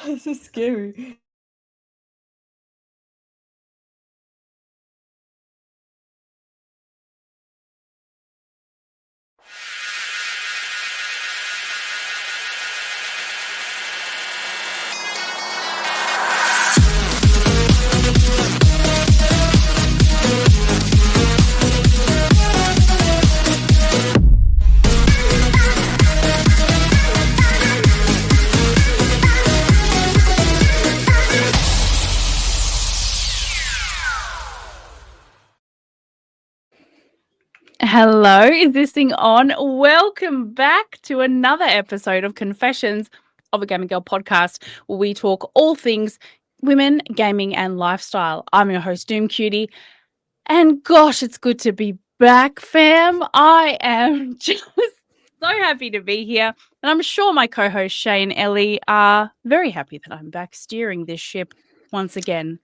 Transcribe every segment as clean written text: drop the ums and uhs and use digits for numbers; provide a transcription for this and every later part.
It's so scary. Hello, is this thing on? Welcome back to another episode of Confessions of a Gamer Girl podcast, where we talk all things women, gaming, and lifestyle. I'm your host, Doom Cutie, and gosh, it's good to be back, fam. I am just so happy to be here, and I'm sure my co-host Shay and Ellie are very happy that I'm back steering this ship once again.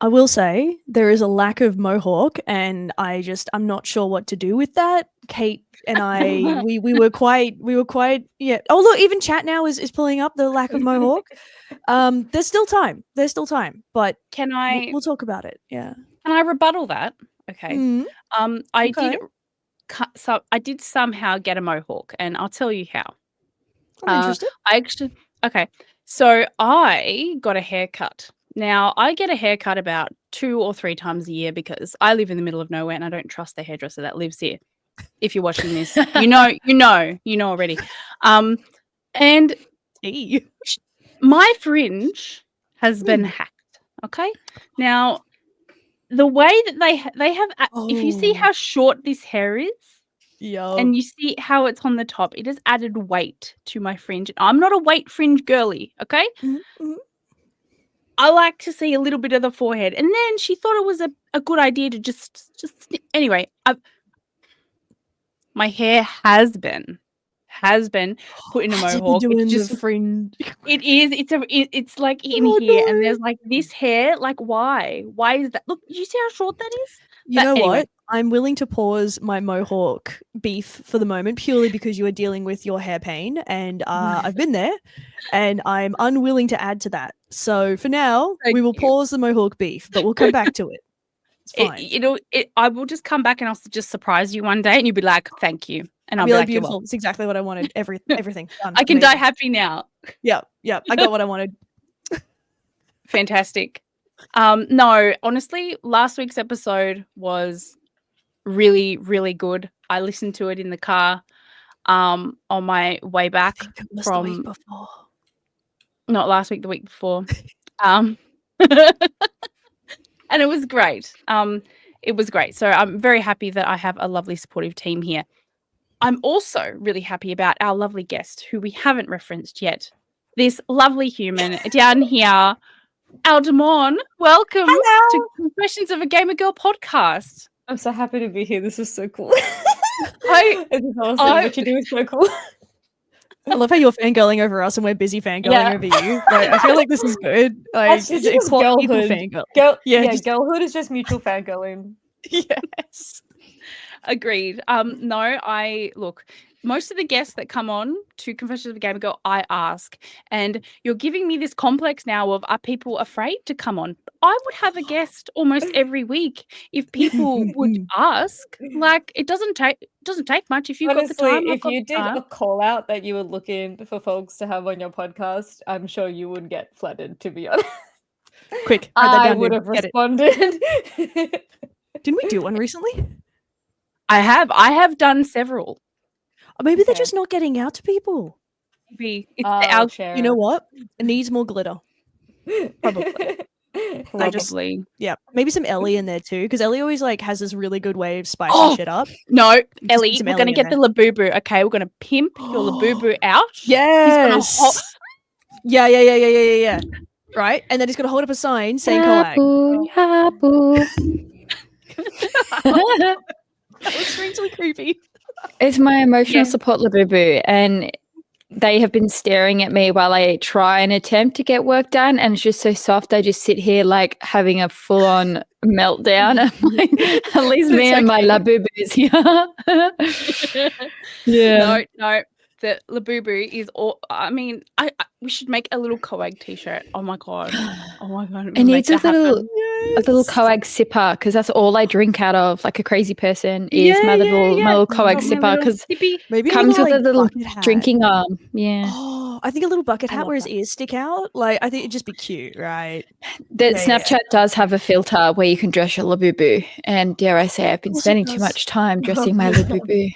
I will say there is a lack of mohawk, and I'm not sure what to do with that. Kate and I, we were quite yeah. Oh look, even chat now is pulling up the lack of mohawk. There's still time, but Can I? we'll talk about it. Yeah. Can I rebuttal that? Okay. Mhm. Okay. I did somehow get a mohawk, and I'll tell you how. I'm interested. So I got a haircut. Now, I get a haircut about 2 or 3 times a year because I live in the middle of nowhere and I don't trust the hairdresser that lives here. If you're watching this, you know already. And my fringe has been hacked. Okay. Now, the way that they have, if you see how short this hair is, and you see how it's on the top, it has added weight to my fringe. I'm not a weight fringe girly, okay? Mm-hmm. I like to see a little bit of the forehead. And then she thought it was a good idea to just anyway, my hair has been put in a mohawk. Doing It's just the fringe. It is. It's like in here, and there's like this hair. Like, why? Why is that? Look, you see how short that is? You know what? I'm willing to pause my mohawk beef for the moment purely because you are dealing with your hair pain, and I've been there, and I'm unwilling to add to that. So for now, we will pause the mohawk beef, but we'll come back to it. It's fine. I will just come back and I'll just surprise you one day, and you'll be like, "Thank you," and I'll be like, "Beautiful. It's exactly what I wanted. Everything. Done. I can die happy now. Yeah. I got what I wanted. Fantastic. No, honestly, last week's episode was really, really good. I listened to it in the car on my way back from the week before. Not last week, the week before. And it was great. It was great. So I'm very happy that I have a lovely supportive team here. I'm also really happy about our lovely guest who we haven't referenced yet. This lovely human down here, Owldamone. Welcome to Confessions of a Gamer Girl podcast. I'm so happy to be here. This is so cool. This is awesome. What you do is so cool. I love how you're fangirling over us and we're busy fangirling over you. Like, I feel like this is good. Like, it's what people fangirl. Girlhood is just mutual fangirling. Yes. Agreed. Look, most of the guests that come on to Confessions of a Gamer Girl, I ask, and you're giving me this complex now of, are people afraid to come on? I would have a guest almost every week if people would ask. Like, it doesn't take much if you've got the time. If you did a call out that you were looking for folks to have on your podcast, I'm sure you would get flooded, to be honest. Quick, I would have responded. Didn't we do one recently? I have done several. Maybe they're just not getting out to people. Maybe it's the algorithm. You know what? It needs more glitter. Probably. Maybe some Ellie in there too, because Ellie always like has this really good way of spicing shit up. No, Ellie, we're gonna get the Labubu. Okay, we're gonna pimp your Labubu out. Yes. Yeah. Right, and then he's gonna hold up a sign saying "Collab." That was strangely creepy. It's my emotional support Labubu, and they have been staring at me while I try and attempt to get work done, and it's just so soft. I just sit here like having a full-on meltdown. I'm like, at least me and my Labubu is here. No, that Labubu is all. I mean, we should make a little coag t-shirt. Oh my god. It We'll make needs that happen. a little coag sipper because that's all I drink out of, like a crazy person, is Yeah, my little yeah, my little yeah. coag My sipper little because sippy. Maybe a comes little, with a like, little bucket hat. drinking arm. Yeah. Oh, I think a little bucket I hat love where his that. ears stick out. Like, I think it'd just be cute, right? That Yeah, yeah, Snapchat does have a filter where you can dress your Labubu, and dare I say, I've been course it spending too does. much time dressing my Labubu.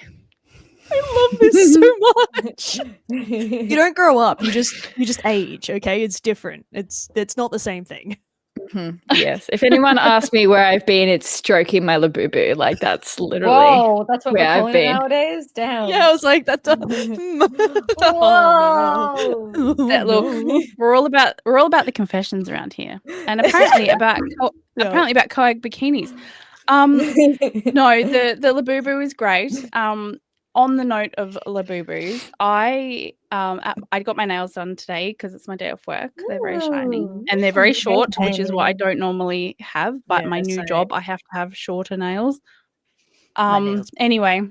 I love this so much. You don't grow up. You just age. Okay, it's different. It's not the same thing. Yes. If anyone asks me where I've been, it's stroking my Labubu. Like that's literally Whoa, that's what where we're I've calling it been. nowadays? Damn. Yeah, I was like, that's a. Whoa. That look, we're all about the confessions around here, and apparently about coag bikinis. No, the Labubu is great. On the note of Labubus, I got my nails done today because it's my day off work. They're very shiny Ooh. and they're very short, Very which is what I tiny. don't normally have. But Yeah, my new same. job, I have to have shorter nails. My nails. Anyway,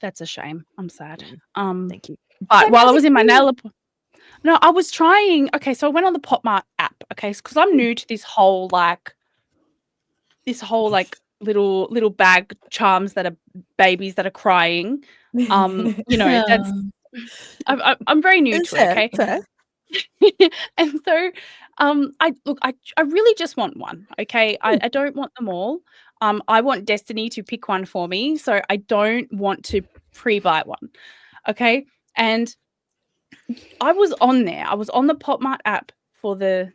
that's a shame. I'm sad. Thank you. But My while I nails was are in my cute. nail no, I was trying. Okay, so I went on the PopMart app. Okay, because I'm new to this whole little bag charms that are babies that are crying. That's I'm very new It's to it. Okay, fair. and so I really just want one. Okay, I don't want them all. I want Destiny to pick one for me, so I don't want to pre-buy one. Okay, and I was on there. I was on the PopMart app for the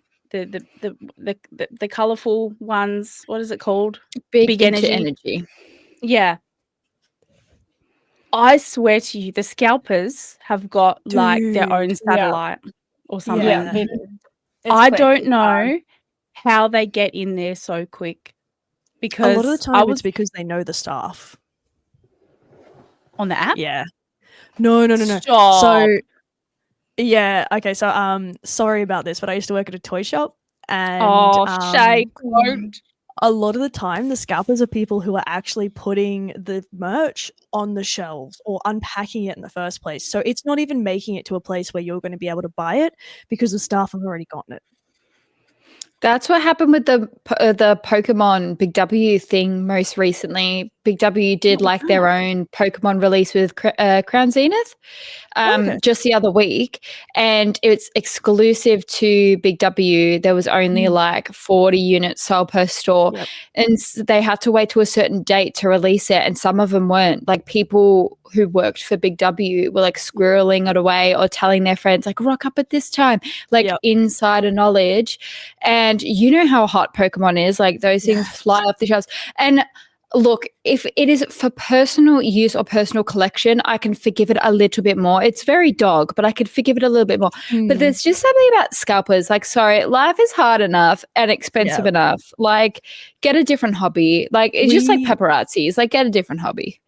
colorful ones. What is it called? Big into energy. Yeah. I swear to you, the scalpers have got like their own Dude. satellite or something. Yeah, Yeah. it is. It's I quick, don't it's fast. know how they get in there so quick A because lot of the I time, was it's because they know the staff. on the app. Yeah. No. Stop. So, yeah. Okay. So, sorry about this, but I used to work at a toy shop, and Shay, don't. a lot of the time, the scalpers are people who are actually putting the merch on the shelves or unpacking it in the first place. So it's not even making it to a place where you're going to be able to buy it because the staff have already gotten it. That's what happened with the Pokemon Big W thing most recently. Big W did like their own Pokemon release with Crown Zenith just the other week, and it's exclusive to Big W. There was only like 40 units sold per store, and they had to wait to a certain date to release it, and some of them weren't. Like people who worked for Big W were like squirreling it away or telling their friends like rock up at this time, like insider knowledge. And you know how hot Pokemon is, like those things fly off the shelves. And look, if it is for personal use or personal collection, I can forgive it a little bit more. It's very dog, but I could forgive it a little bit more. But there's just something about scalpers. Like, sorry, life is hard enough and expensive enough. Like, get a different hobby. Like, it's just like paparazzis. Like, get a different hobby.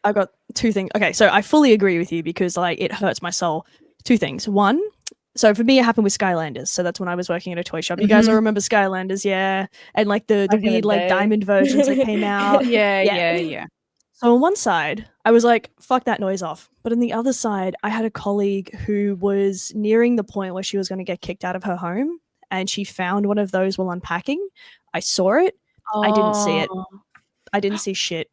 I got two things. Okay, so I fully agree with you because like it hurts my soul. Two things. One, so for me it happened with Skylanders. So that's when I was working at a toy shop. You guys all remember Skylanders, yeah? And like the Back in the weird like day. diamond versions that came out. Yeah. So on one side, I was like, fuck that noise off. But on the other side, I had a colleague who was nearing the point where she was going to get kicked out of her home, and she found one of those while unpacking. I saw it. I didn't see it. I didn't see shit.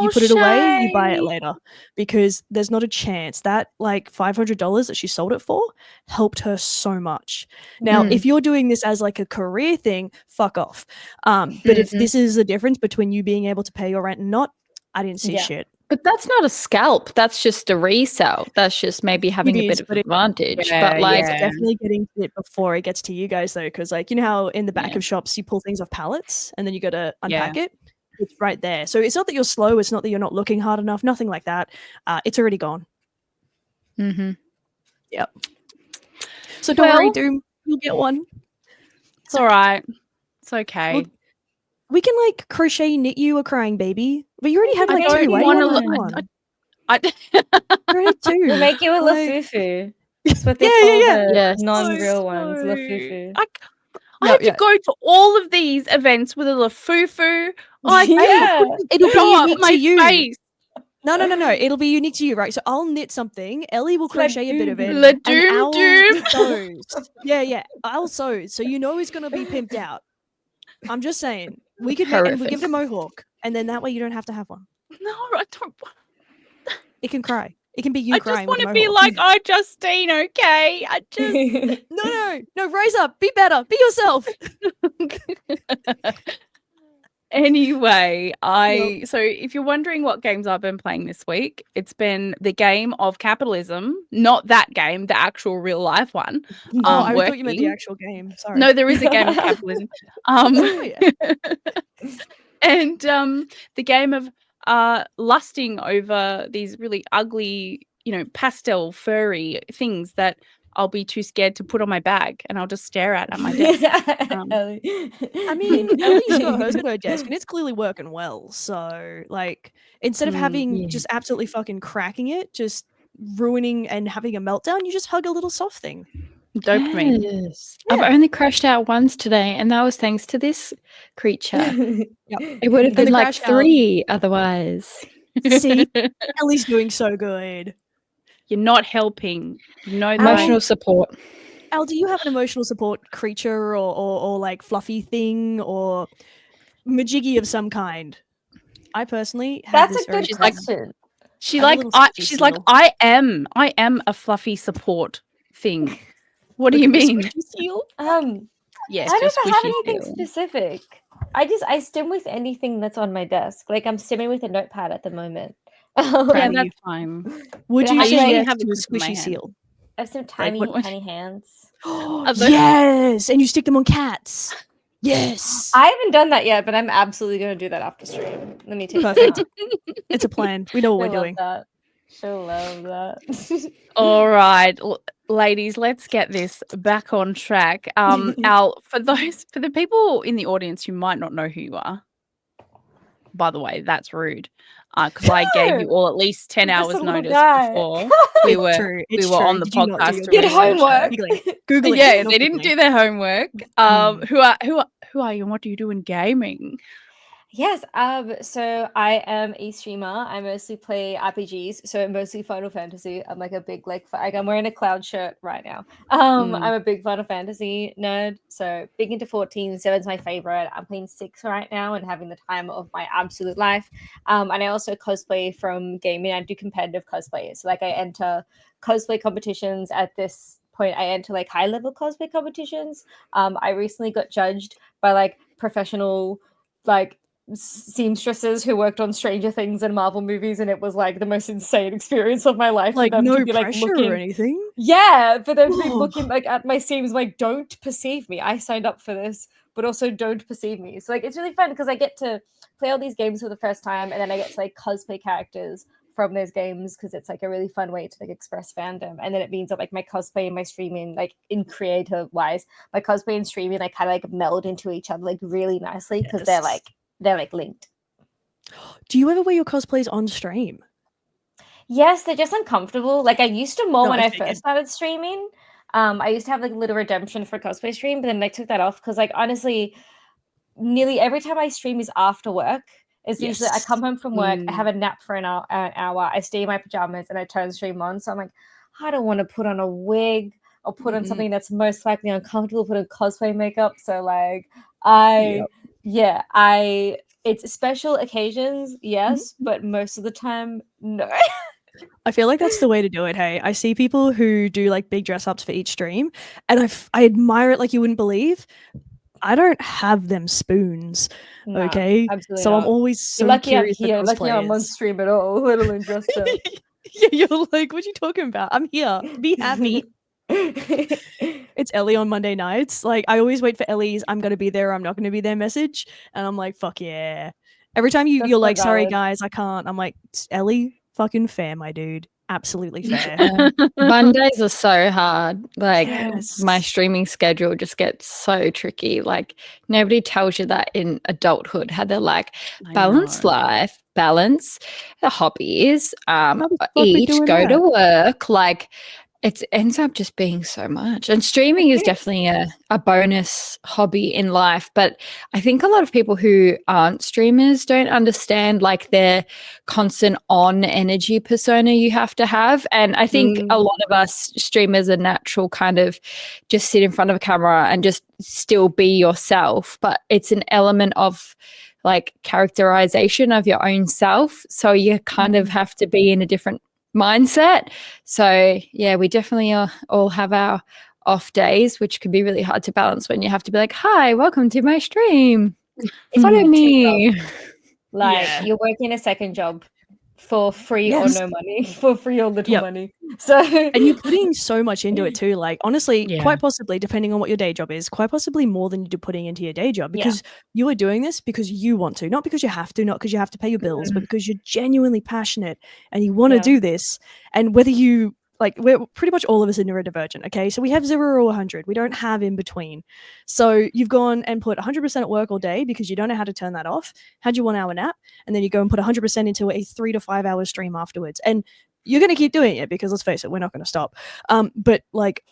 You put it away, you buy it later, because there's not a chance that like $500 that she sold it for helped her so much. Now, if you're doing this as like a career thing, fuck off. But if this is the difference between you being able to pay your rent and not, I didn't see shit. But that's not a scalp. That's just a resell. That's just maybe having a bit of advantage. But like, it's definitely getting to it before it gets to you guys though, because like you know how in the back of shops you pull things off pallets and then you got to unpack it. It's right there. So it's not that you're slow. It's not that you're not looking hard enough. Nothing like that. It's already gone. Yep. So don't worry, Doom. You'll get one. It's all right. It's okay. Look, we can like crochet knit you a crying baby, but you already had like don't two. wanna One. I You already had two. We'll make you a Like- Lafufu. That's what they call the Yes. non-real ones, Lafufu. I have to go to all of these events with a Lafufu. Yeah. It'll be Show up unique my to you. face. No. It'll be unique to you, right? So I'll knit something. Ellie will crochet a bit of it. Le And doom Owl doom. sews. Yeah. Owl sews. So you know it's gonna be pimped out. I'm just saying. We could and we give it a mohawk, and then that way you don't have to have one. No, I don't. It can cry. It can be you I just crying want with a to be mohawk. like Justine, okay? I just. No, rise up, be better, be yourself. Anyway, so if you're wondering what games I've been playing this week, it's been the game of capitalism, not that game, the actual real life one. I thought you meant the actual game. Sorry. No, there is a game of capitalism. And the game of lusting over these really ugly, pastel furry things that I'll be too scared to put on my bag, and I'll just stare at my desk. Ellie. I mean, Ellie's got hers at her desk, and it's clearly working well. So, like, instead of having just absolutely fucking cracking it, just ruining and having a meltdown, you just hug a little soft thing. Dopamine. Yes. I've only crashed out once today, and that was thanks to this creature. It would have been like 3 otherwise. See, Ellie's doing so good. You're not helping. Emotional support. Al, do you have an emotional support creature or like fluffy thing or majiggy of some kind? I personally have That's this a good very question. She's like, I am a fluffy support thing. What do you mean? Yes, I don't have squishy anything seal. specific. I stim with anything that's on my desk. Like I'm stimming with a notepad at the moment. Yeah, that's fine. Would you I say usually yes have to a a clip in my squishy hand. seal? I have some tiny hands. Yes, and you stick them on cats. Yes, I haven't done that yet, but I'm absolutely going to do that after stream. Let me take perfect. that. It's a plan. We know what we're doing. She'll love that. All right, ladies, let's get this back on track. Al, for the people in the audience who might not know who you are, by the way, that's rude. Because I gave you all at least 10 hours notice before we were on the podcast. Did homework. Google it. Yeah, they didn't do their homework. Who are you and what do you do in gaming? Yes, so I am a streamer. I mostly play RPGs, so mostly Final Fantasy. I'm like a big I'm wearing a Cloud shirt right now. I'm a big Final Fantasy nerd, so big into 14. 7's my favorite. I'm playing 6 right now and having the time of my absolute life. And I also cosplay from gaming. I do competitive cosplay, so like I enter cosplay competitions. At this point, I enter like high level cosplay competitions. I recently got judged by like professional like seamstresses who worked on Stranger Things and Marvel movies, and it was like the most insane experience of my life. Like for them no to be, like, pressure looking, or anything. Yeah, for them to be looking like at my seams, like don't perceive me. I signed up for this, but also don't perceive me. So like it's really fun because I get to play all these games for the first time, and then I get to like cosplay characters from those games because it's like a really fun way to like express fandom. And then it means that like my cosplay and my streaming, like in creative wise, my cosplay and streaming like kind of like meld into each other like really nicely because they're like linked. Do you ever wear your cosplays on stream? Yes, they're just uncomfortable. Like I used to more when I first started streaming. I used to have like a little redemption for cosplay stream, but then I took that off because like honestly, nearly every time I stream is after work. It's usually I come home from work, I have a nap for an hour, I stay in my pajamas and I turn the stream on. So I'm like, I don't want to put on a wig or put on something that's most likely uncomfortable, put on cosplay makeup. So like it's special occasions, yes, but most of the time, no. I feel like that's the way to do it. Hey, I see people who do like big dress ups for each stream, and I admire it like you wouldn't believe. I don't have them spoons. No, okay, absolutely so not. I'm always so lucky curious. I'm here. Lucky I'm on stream at all, let alone dressed up. Yeah, you're like, what are you talking about? I'm here. Be happy. It's Ellie on Monday nights. Like I always wait for Ellie's I'm gonna be there or I'm not gonna be there message, and I'm like, fuck yeah. Every time you're like, sorry guys, I can't. I'm like, Ellie, fucking fair, my dude. Absolutely fair. Mondays are so hard. Like my streaming schedule just gets so tricky. Like nobody tells you that in adulthood, how they're like balance life, balance the hobbies, eat, go to work. Like it ends up just being so much. And streaming is definitely a bonus hobby in life. But I think a lot of people who aren't streamers don't understand like their constant on energy persona you have to have. And I think a lot of us streamers are natural kind of just sit in front of a camera and just still be yourself. But it's an element of like characterization of your own self. So you kind of have to be in a different mindset. So yeah, we definitely all have our off days, which can be really hard to balance when you have to be like, hi, welcome to my stream, follow me. Like you're working a second job for free or no money, for free or little money. So and you're putting so much into it too. Like honestly, Yeah. quite possibly, depending on what your day job is, quite possibly more than you're putting into your day job, because you are doing this because you want to, not because you have to, not because you have to pay your bills, but because you're genuinely passionate and you want to do this. And whether you like, we're pretty much all of us are neurodivergent. Okay, so we have 0 or 100. We don't have in between. So you've gone and put 100% at work all day because you don't know how to turn that off. Had your 1 hour nap, and then you go and put 100% into a 3 to 5 hour stream afterwards. And you're going to keep doing it because let's face it, we're not going to stop. But like,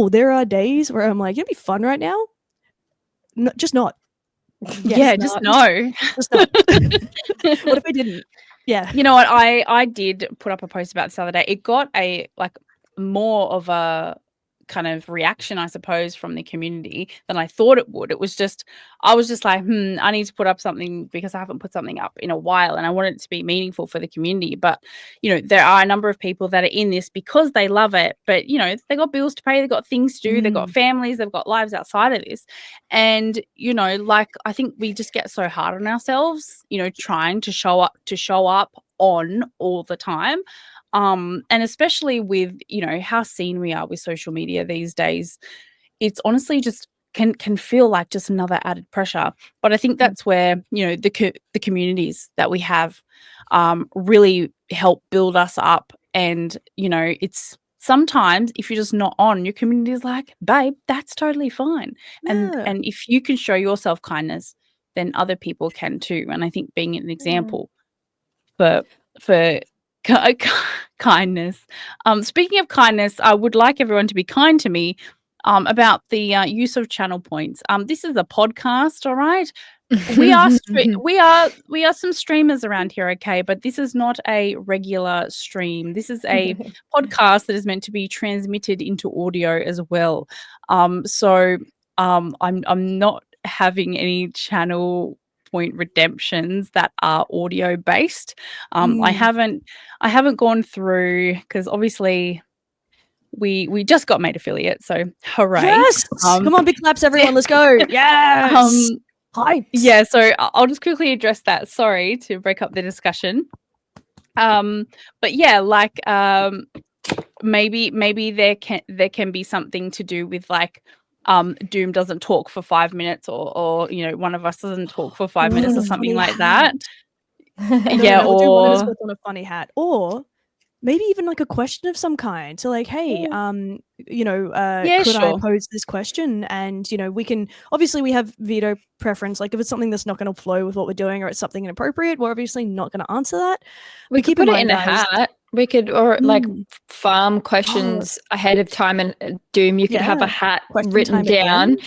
there are days where I'm like, it'd be fun right now. No, just not. Yes, just no. Just not. What if I didn't? Yeah. You know what? I did put up a post about this the other day. It got a like more of a kind of reaction, I suppose, from the community than I thought it would. It was just, I was just like, I need to put up something because I haven't put something up in a while and I want it to be meaningful for the community. But, you know, there are a number of people that are in this because they love it, but, you know, they got bills to pay, they've got things to do, they've got families, they've got lives outside of this. And, you know, like, I think we just get so hard on ourselves, you know, trying to show up on all the time. And especially with, you know, how seen we are with social media these days, it's honestly just can feel like just another added pressure. But I think that's where, you know, the communities that we have really help build us up. And, you know, it's sometimes if you're just not on, your community is like, babe, that's totally fine. And if you can show yourself kindness, then other people can too. And I think being an example for kindness. Speaking of kindness, I would like everyone to be kind to me about the use of channel points. This is a podcast, all right? We are some streamers around here, okay? But this is not a regular stream. This is a podcast that is meant to be transmitted into audio as well. So I'm not having any channel point redemptions that are audio based. I haven't gone through because obviously we just got made affiliate, so hooray. Yes. Come on, big claps, everyone. Let's go. Yes. Hyped. Yeah, so I'll just quickly address that. Sorry to break up the discussion. But yeah, like maybe there can be something to do with like Doom doesn't talk for 5 minutes or you know, one of us doesn't talk for 5 minutes or something like that. Yeah, or do one of us puts on a funny hat, or maybe even like a question of some kind. So like, hey, you know, could I pose this question? And you know, we can obviously we have veto preference. Like if it's something that's not going to flow with what we're doing or it's something inappropriate, we're obviously not going to answer that. We could put it in a hat. We could, or like farm questions ahead of time, and Doom, you could have a hat written down,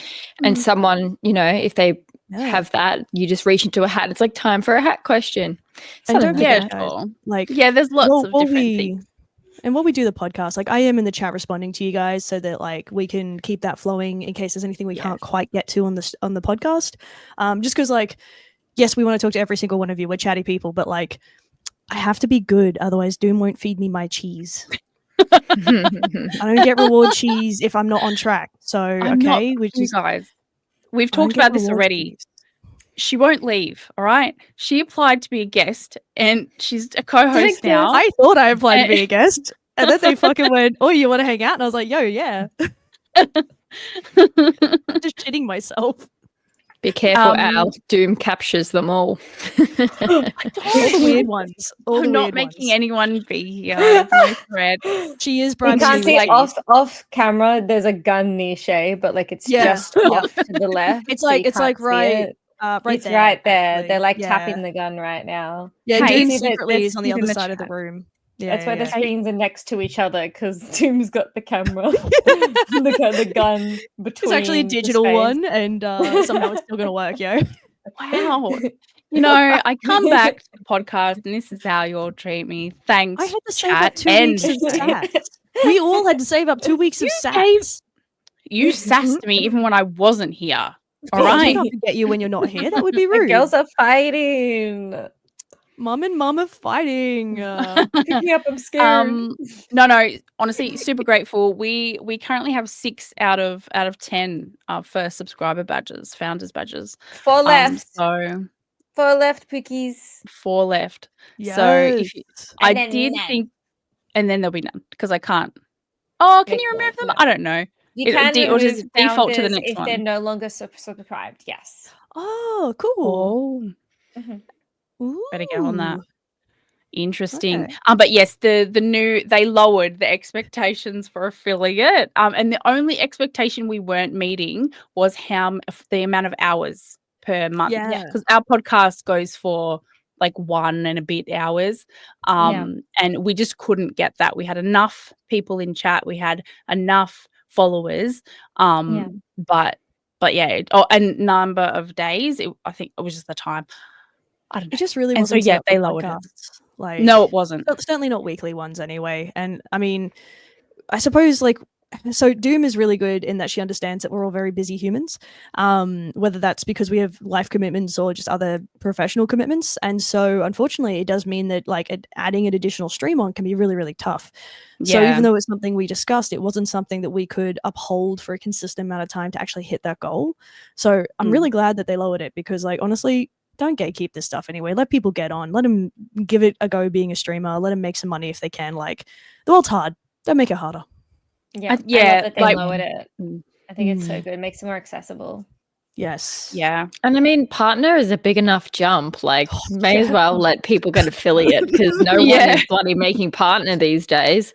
and someone, you know, if they have that, you just reach into a hat. It's like time for a hat question. And don't forget, like, there's lots of different things. And while we do the podcast, like I am in the chat responding to you guys so that like we can keep that flowing in case there's anything we can't quite get to on the podcast. Just because like, yes, we want to talk to every single one of you. We're chatty people, but like, I have to be good, otherwise Doom won't feed me my cheese. I don't get reward cheese if I'm not on track. So guys, we've talked about this already. She won't leave, all right? She applied to be a guest and she's a co-host now. I thought I applied to be a guest. And then they fucking went, oh, you want to hang out? And I was like, yo, yeah. I'm just shitting myself. Be careful, Al. Doom captures them all. All the weird ones. I'm not making anyone be here. There's no thread. She is You can't see off camera. There's a gun near Shay, but like it's just off to the left. It's like right. It's right there. They're like tapping the gun right now. Yeah, Doom secretly is on the other side of the room. Yeah, That's why yeah, the screens are next to each other because Doom's got the camera, the gun between. It's actually a the digital space. one, and somehow it's still gonna work, yo. Wow. You know, I come back to the podcast and this is how you all treat me. Thanks, I had to save chat up 2 and weeks of Faith. sats. We all had to save up 2 weeks of gave- sats. You sassed me even when I wasn't here. All Oh, we right. can't forget you when you're not here. That would be The rude. girls are fighting. Mum and mum are fighting. Pick me up, I'm scared. No, honestly, super grateful. We currently have 6 out of 10 first subscriber badges, founders badges. 4 left. So 4 left, Pookies. 4 left. Yes. So if you, I And then did none. think, and then there'll be none because I can't. Oh, can Make you remove them? no. I don't know. You can or does remove it default to the founders next if they're one? no longer subscribed. Yes. Oh, cool. Oh, Ooh. better go on that. Interesting. Okay. But yes, the new, they lowered the expectations for affiliate. And the only expectation we weren't meeting was the amount of hours per month. Yeah. Because our podcast goes for like 1 and a bit hours. And we just couldn't get that. We had enough people in chat, we had enough followers. But yeah, and number of days, I think it was just the time. I don't know. It just really And wasn't so, yeah, set up they for lowered it. podcasts. Like, No, it wasn't. certainly not weekly ones anyway. And I mean, I suppose like, so Doom is really good in that she understands that we're all very busy humans, whether that's because we have life commitments or just other professional commitments. And so unfortunately it does mean that like adding an additional stream on can be really, really tough. So even though it's something we discussed, it wasn't something that we could uphold for a consistent amount of time to actually hit that goal. So I'm really glad that they lowered it because like, honestly, don't gatekeep this stuff anyway. Let people get on. Let them give it a go being a streamer. Let them make some money if they can. Like, the world's hard. Don't make it harder. Yeah. I love that they lowered it. I think it's so good. It makes it more accessible. Yes. Yeah. And I mean, partner is a big enough jump. Like, may as well let people get affiliate because no one is bloody making partner these days.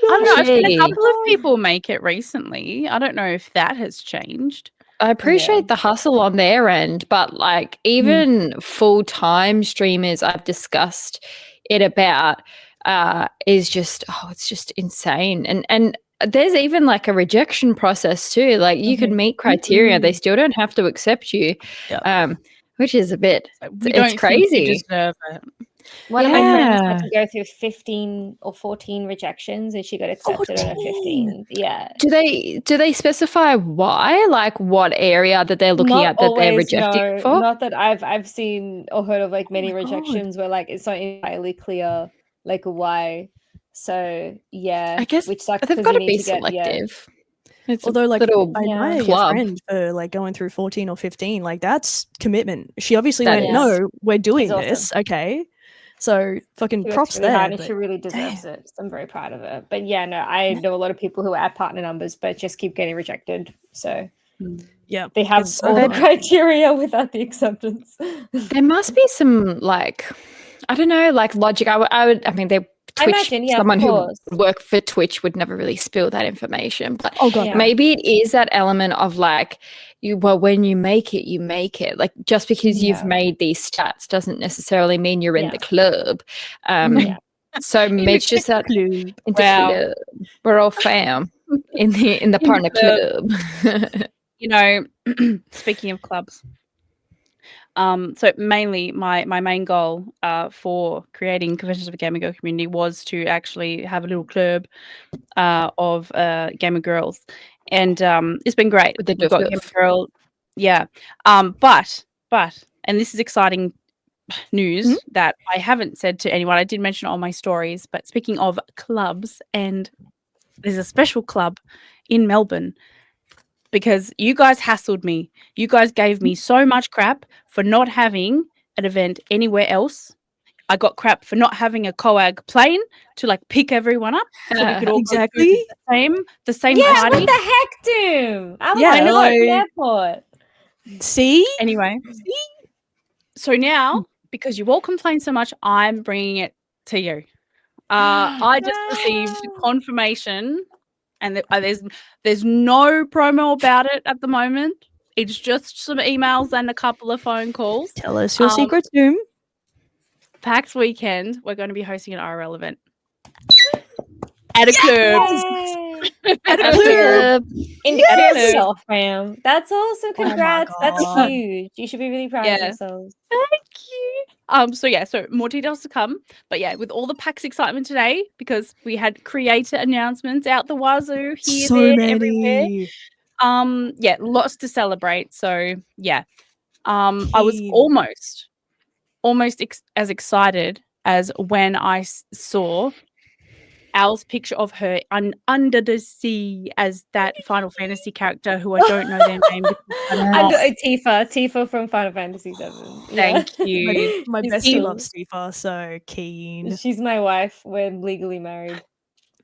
I don't know. I've seen a Gee. couple of people make it recently. I don't know if that has changed. I appreciate the hustle on their end, but like even full-time streamers I've discussed it about is just, it's just insane. And there's even like a rejection process too. Like you could meet criteria, they still don't have to accept you, which is a bit, it's crazy. Think you deserve it. One of my friends had to go through 15 or 14 rejections and she got accepted on a 15th. Yeah. Do they specify why? Like what area that they're looking at that they're rejecting for? Not that I've seen or heard of like many rejections where like it's not entirely clear like why. So yeah, I guess which sucks they've got to be selective. It's although like I admire your club. friend for like going through 14 or 15, like that's commitment. She obviously went, no, we're doing this. Okay. So fucking props really there. hard and she really deserves it. So I'm very proud of her. But yeah, no, I know a lot of people who are at partner numbers but just keep getting rejected. So yeah, they have all the criteria without the acceptance. There must be some like, I don't know, like logic. I mean, they Twitch, someone who would work for Twitch would never really spill that information. But maybe it is that element of like, when you make it, you make it. Like just because you've made these stats doesn't necessarily mean you're in the club. So maybe it's just that club. We're all fam in the partner club. You know, speaking of clubs. So mainly my main goal for creating Conventions of a Gamer Girl community was to actually have a little club of gamer girls, and it's been great. We've got gamer girl, but and this is exciting news that I haven't said to anyone. I did mention it on my stories, but speaking of clubs, and there's a special club in Melbourne. Because you guys hassled me. You guys gave me so much crap for not having an event anywhere else. I got crap for not having a coag plane to like pick everyone up so we could all go through the same party. What the heck, Doom? I was at the airport. See? Anyway. So now, because you all complain so much, I'm bringing it to you. I just received confirmation. And there's no promo about it at the moment. It's just some emails and a couple of phone calls. Tell us your secret, Doom. PAX weekend, we're going to be hosting an IRL event. At a club. Yay! At a I'm club. here. In Yes! yourself, fam. That's awesome. Oh my Congrats. That's God. huge. You should be really proud of Yeah. yourselves. Thank you. So more details to come. But yeah, with all the PAX excitement today, because we had creator announcements out the wazoo here, So there, many. everywhere. Yeah, lots to celebrate. So yeah. I was Keen. almost as excited as when I saw Al's picture of her under the sea as that Final Fantasy character who I don't know their name because I'm And not. Tifa from Final Fantasy VII. Yeah. Thank you. My She's bestie cute. loves Tifa, so keen. She's my wife. We're legally married.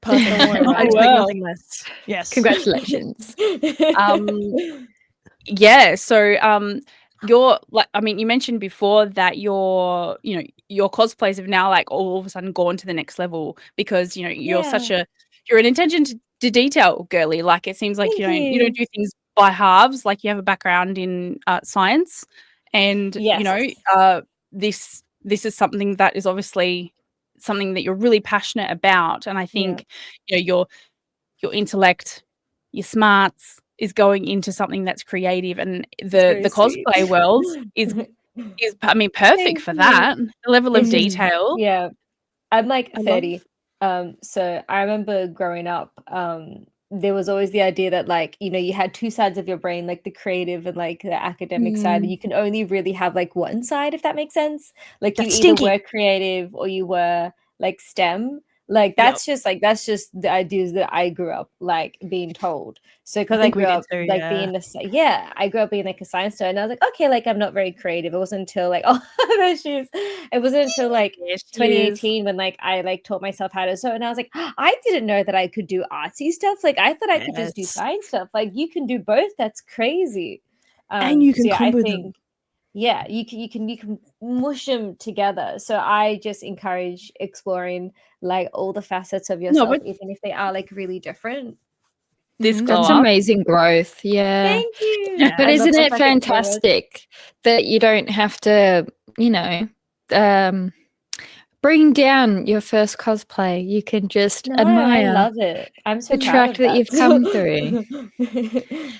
Perfect. Don't worry about I it. expect wow. nothing less. Yes. Congratulations. Yeah, so you're like, I mean, you mentioned before that your cosplays have now like all of a sudden gone to the next level because you're such you're an attention to detail girly. Like it seems like Thank you don't do things by halves. Like you have a background in science, and Yes. this is something that is obviously something that you're really passionate about, and I think your intellect, your smarts is going into something that's creative, and the Sweet. cosplay world is I mean perfect for that. The level of It's just detail. yeah. I'm like I love 30. So I remember growing up, there was always the idea that like, you had two sides of your brain, like the creative and like the academic side, and you can only really have like one side, if that makes sense. Like you That's either stinky. were creative or you were like STEM. Like Yep. that's just the ideas that I grew up like being told. So I because I think we grew did up too, like yeah. being I grew up being like a science student, and I was like, okay, like I'm not very creative. It wasn't until like there she is. It wasn't until like There she is. 2018 when like I like taught myself how to sew, and I was like, I didn't know that I could do artsy stuff. Like I thought I could just do Yes. science stuff. Like you can do both. That's crazy. And you can So yeah, I combo them. think you can mush them together. So I just encourage exploring like all the facets of yourself, but even if they are like really different. this glow That's up. amazing growth. Yeah. Thank you. Yeah. But I love isn't the it fact that so much- fantastic that you don't have to, bring down your first cosplay? You can just No, I admire love it. I'm so the proud track of that you've come through.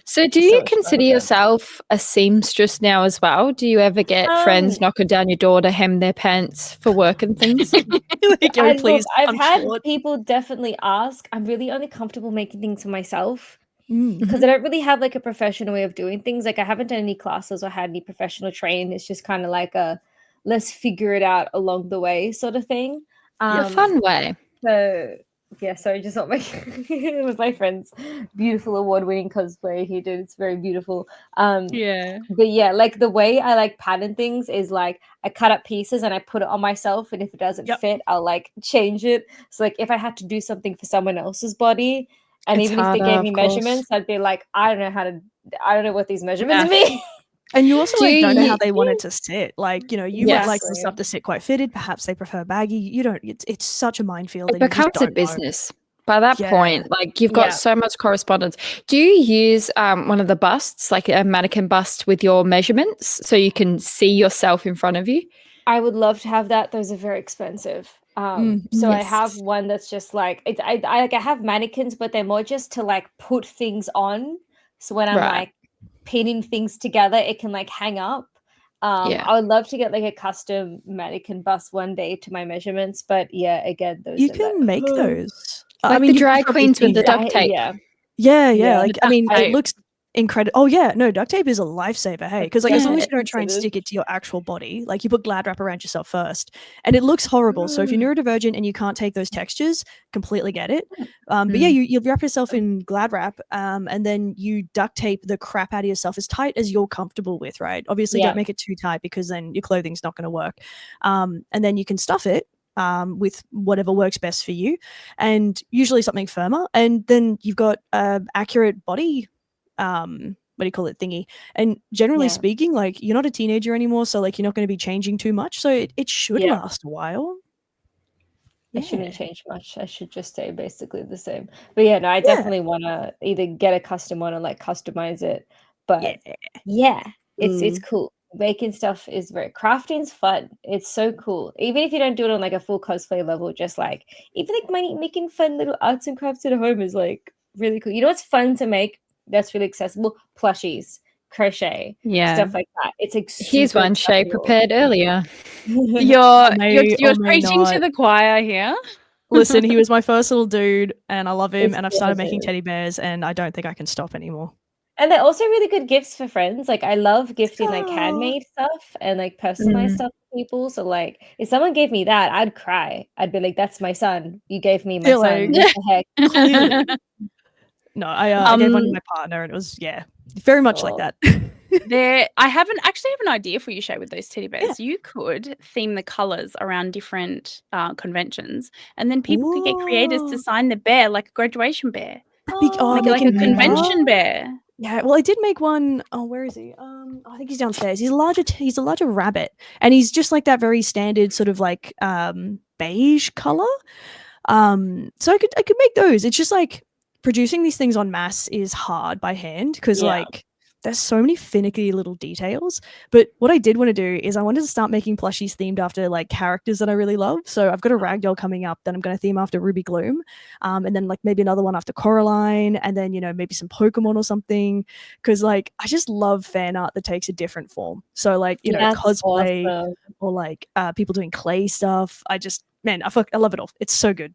So do So you much consider proud of it. yourself a seamstress now as well? Do you ever get friends knocking down your door to hem their pants for work and things? Like, yo, please, I've I'm had short. people definitely ask. I'm really only comfortable making things for myself Mm. because I don't really have like a professional way of doing things. Like I haven't done any classes or had any professional training. It's just kind of like a let's figure it out along the way sort of thing. The fun way. So yeah, sorry, just not my it was my friend's beautiful award-winning cosplay he did. It's very beautiful. Yeah. But yeah, like the way I like pattern things is like I cut up pieces and I put it on myself, and if it doesn't fit, I'll like change it. So like if I had to do something for someone else's body, and It's even if they harder, gave of me course. measurements, I'd be like, I don't know what these measurements mean. And you also Do like don't know how you- they want it to sit. Like, you would like the Exactly. stuff to sit quite fitted. Perhaps they prefer baggy. You don't. It's such a minefield. It And you just becomes a don't know. business. By that Yeah. point, like you've got Yeah. so much correspondence. Do you use one of the busts, like a mannequin bust with your measurements so you can see yourself in front of you? I would love to have that. Those are very expensive. So I have Yes. one that's just like I have mannequins, but they're more just to like put things on. So when I'm Right. like pinning things together, it can like hang up. Yeah. I would love to get like a custom mannequin bust one day to my measurements, but yeah, again, those You are can like, make those. Like I mean, the you've drag probably queens with seen the it. duct tape. Yeah. Yeah. Yeah. Like, I mean, tape. it looks incredible. Oh yeah, no, duct tape is a lifesaver. Hey, because like as long as Yeah, you don't try and considered. stick it to your actual body, like you put glad wrap around yourself first, and it looks horrible. So if you're neurodivergent and you can't take those textures, completely get it. But yeah, you wrap yourself in glad wrap, and then you duct tape the crap out of yourself as tight as you're comfortable with. Right? Obviously, Yeah. don't make it too tight because then your clothing's not going to work. And then you can stuff it. With whatever works best for you, and usually something firmer, and then you've got accurate body what do you call it thingy, and generally Yeah. speaking, like you're not a teenager anymore, so like you're not going to be changing too much, so it should Yeah. last a while. I shouldn't change much. I should just stay basically the same. But yeah, no, I definitely want to either get a custom one or like customize it. But yeah, it's cool. making stuff is crafting's fun. It's so cool. Even if you don't do it on like a full cosplay level, just like even like making fun little arts and crafts at home is like really cool. You know what's fun to make that's really accessible? Plushies, crochet, Yeah. stuff like that. It's like Here's super one Shay accessible. prepared earlier. You're or may preaching to not. the choir here. Listen, he was my first little dude, and I love him, It's and I've started making gorgeous. teddy bears, and I don't think I can stop anymore. And they're also really good gifts for friends. Like I love gifting like Stop. handmade stuff and like personalized stuff to people. So like if someone gave me that, I'd cry. I'd be like, "That's my son. You gave me my Yeah, son. like, What the heck?" clearly. No, I gave one to Um, my partner, and it was very much like Oh. that. I actually have an idea for you, Shay, with those teddy bears. You could theme the colors around different conventions, and then people could get creators to Ooh. sign the bear like a graduation bear. Make Make it they like a can do that? convention bear. Yeah, well, I did make one. Oh, where is he? I think he's downstairs. He's a larger rabbit, and he's just like that very standard sort of like beige color. So I could make those. It's just like producing these things en masse is hard by hand because Yeah. like there's so many finicky little details. But what I did want to do is I wanted to start making plushies themed after like characters that I really love. So I've got a ragdoll coming up that I'm going to theme after Ruby Gloom, and then like maybe another one after Coraline, and then maybe some Pokemon or something. Because like I just love fan art that takes a different form. So like That's cosplay awesome. or like people doing clay stuff. I love it all. It's so good.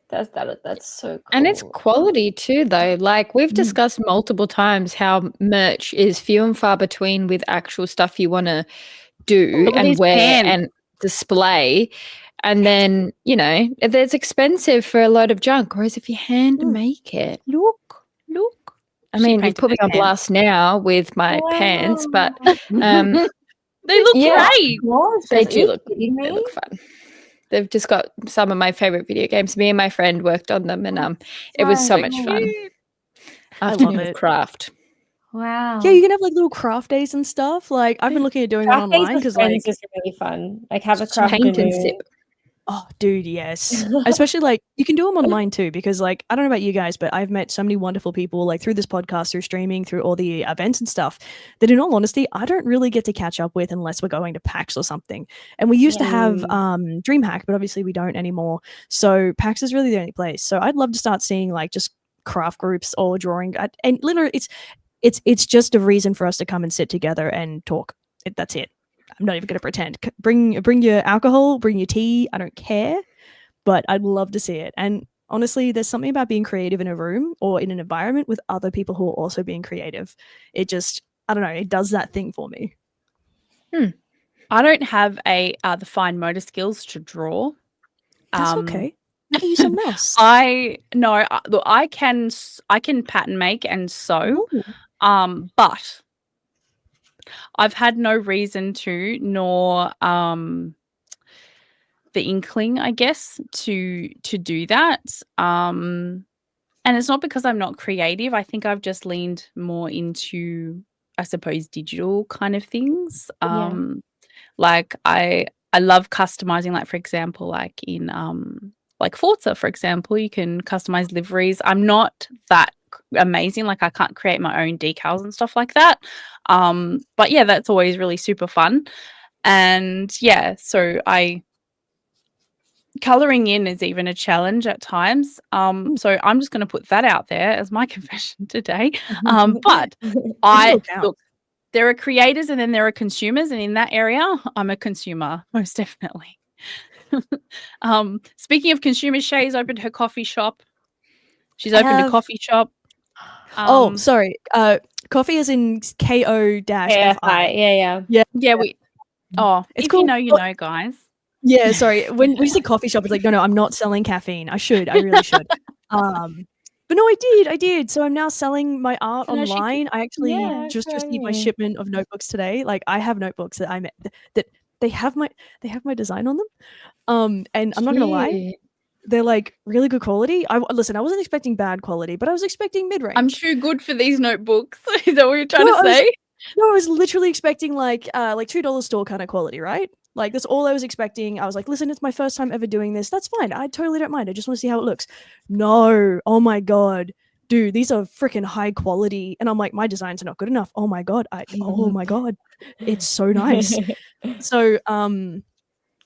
That's so cool. And it's quality too, though. Like we've discussed multiple times how merch is few and far between with actual stuff you want to do Look at and these wear pants. and display. And then, it's expensive for a load of junk. Whereas if you hand make it, Look. I She mean, you've painted put me those on pants. blast now with my pants, but They look Yeah. great. Gorgeous. they Are do you look kidding they me? look fun. They've just got some of my favorite video games. Me and my friend worked on them, and it was so much fun. I Afternoon love of it. craft. Wow. Yeah, you can have like little craft days and stuff. Like I've been looking at doing one Craft days online with because friends like is really fun. Like have a so craft Paint and canoe. sip. oh dude, yes. Especially like you can do them online too because like I don't know about you guys, but I've met so many wonderful people like through this podcast, through streaming, through all the events and stuff that in all honesty, I don't really get to catch up with unless we're going to PAX or something. And we used to have DreamHack, but obviously we don't anymore. So PAX is really the only place. So I'd love to start seeing like just craft groups or drawing and literally it's just a reason for us to come and sit together and talk. That's it. I'm not even going to pretend. Bring your alcohol, bring your tea. I don't care, but I'd love to see it. And honestly, there's something about being creative in a room or in an environment with other people who are also being creative. It just, I don't know, it does that thing for me. I don't have the fine motor skills to draw. That's okay. You can use something else. Look, I can pattern make and sew. Ooh. But I've had no reason to, nor the inkling, I guess, to do that. And it's not because I'm not creative. I think I've just leaned more into, I suppose, digital kind of things. Like I love customizing, like for example, like in like Forza, for example, you can customize liveries. I'm not that amazing, like I can't create my own decals and stuff like that. But yeah, that's always really super fun. And yeah, so coloring in is even a challenge at times. So I'm just going to put that out there as my confession today. But look, there are creators and then there are consumers, and in that area, I'm a consumer, most definitely. Speaking of consumers, Shay's opened her coffee shop. She's opened a coffee shop. Sorry. Coffee is in KO-FI. Yeah. It's cool. You know, guys. Yeah, sorry. When we say coffee shop, it's like, no, I'm not selling caffeine. I really should. But no, I did. So I'm now selling my art online. I actually just received my shipment of notebooks today. Like I have notebooks that that they have my design on them. And I'm not gonna lie, they're like really good quality. I wasn't expecting bad quality, but I was expecting mid-range. I'm too good for these notebooks. Is that what you're trying to say? I was literally expecting like $2 store kind of quality, right? Like that's all I was expecting. I was like, listen, it's my first time ever doing this. That's fine. I totally don't mind. I just want to see how it looks. No, oh my god, dude, these are freaking high quality. And I'm like, my designs are not good enough. Oh my God. Oh my God. It's so nice. So,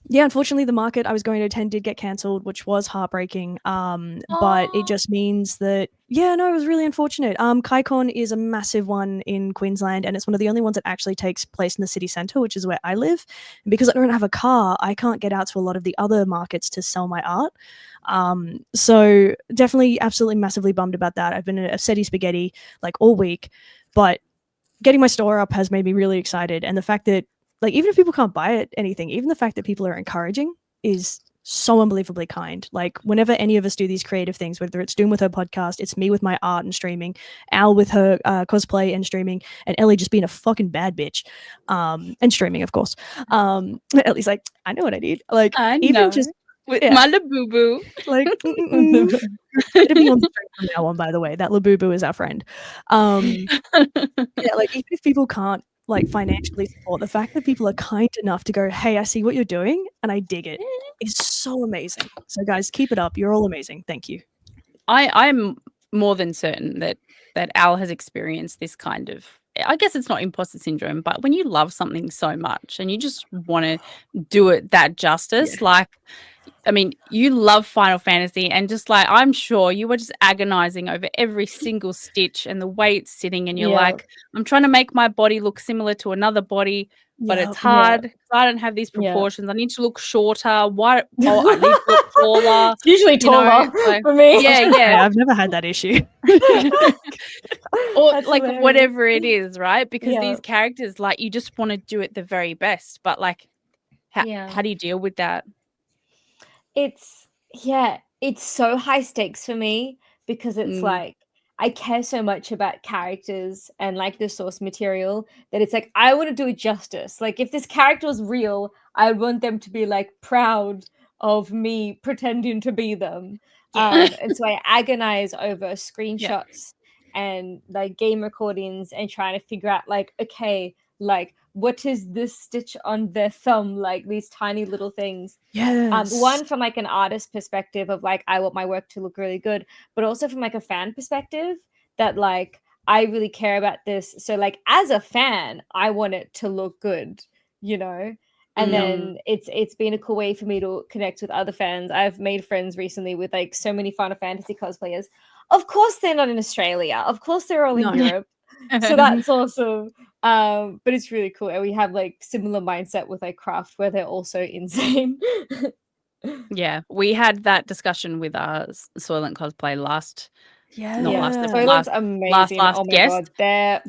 yeah, unfortunately, the market I was going to attend did get cancelled, which was heartbreaking. But it just means that, yeah, no, it was really unfortunate. KaiCon is a massive one in Queensland, and it's one of the only ones that actually takes place in the city centre, which is where I live. And because I don't have a car, I can't get out to a lot of the other markets to sell my art. So definitely, absolutely, massively bummed about that. I've been a SETI spaghetti like all week, but getting my store up has made me really excited. And the fact that, like, even if people can't buy it, anything, even the fact that people are encouraging is so unbelievably kind. Like, whenever any of us do these creative things, whether it's Doom with her podcast, it's me with my art and streaming, Al with her cosplay and streaming, and Ellie just being a fucking bad bitch, and streaming, of course. Ellie's like, I know what I need. Like, I even know. just With yeah. my Labubu. like, to be on stream from now on, by the way. That Labubu is our friend. Yeah, like, even if people can't, like, financially support, the fact that people are kind enough to go, hey, I see what you're doing and I dig it, is so amazing. So guys, keep it up. You're all amazing. Thank you. I'm more than certain that Al has experienced this kind of, I guess it's not imposter syndrome, but when you love something so much and you just want to do it that justice, like, I mean, you love Final Fantasy, and just like, I'm sure you were just agonizing over every single stitch and the way it's sitting, and you're like, I'm trying to make my body look similar to another body, but it's hard because I don't have these proportions. I need to look shorter. Why? Oh, I need to look taller. It's usually taller for me. Yeah. I've never had that issue. Or That's like hilarious. whatever it is, right? Because Yeah. these characters, like, you just want to do it the very best, but like, how do you deal with that? It's so high stakes for me because it's like I care so much about characters and like the source material that it's like I want to do it justice. Like, if this character was real, I would want them to be like proud of me pretending to be them. And so I agonize over screenshots and like game recordings and trying to figure out like, okay, like, what is this stitch on their thumb, like these tiny little things. One from like an artist perspective of like, I want my work to look really good, but also from like a fan perspective that like I really care about this. So like, as a fan, I want it to look good, you know? And then it's been a cool way for me to connect with other fans. I've made friends recently with like so many Final Fantasy cosplayers. Of course they're not in Australia. Of course they're all in Europe. So that's awesome. But it's really cool. And we have like similar mindset with like craft where they're also insane. Yeah, we had that discussion with Soylent Cosplay last Soylent's amazing. last Oh my guest. god,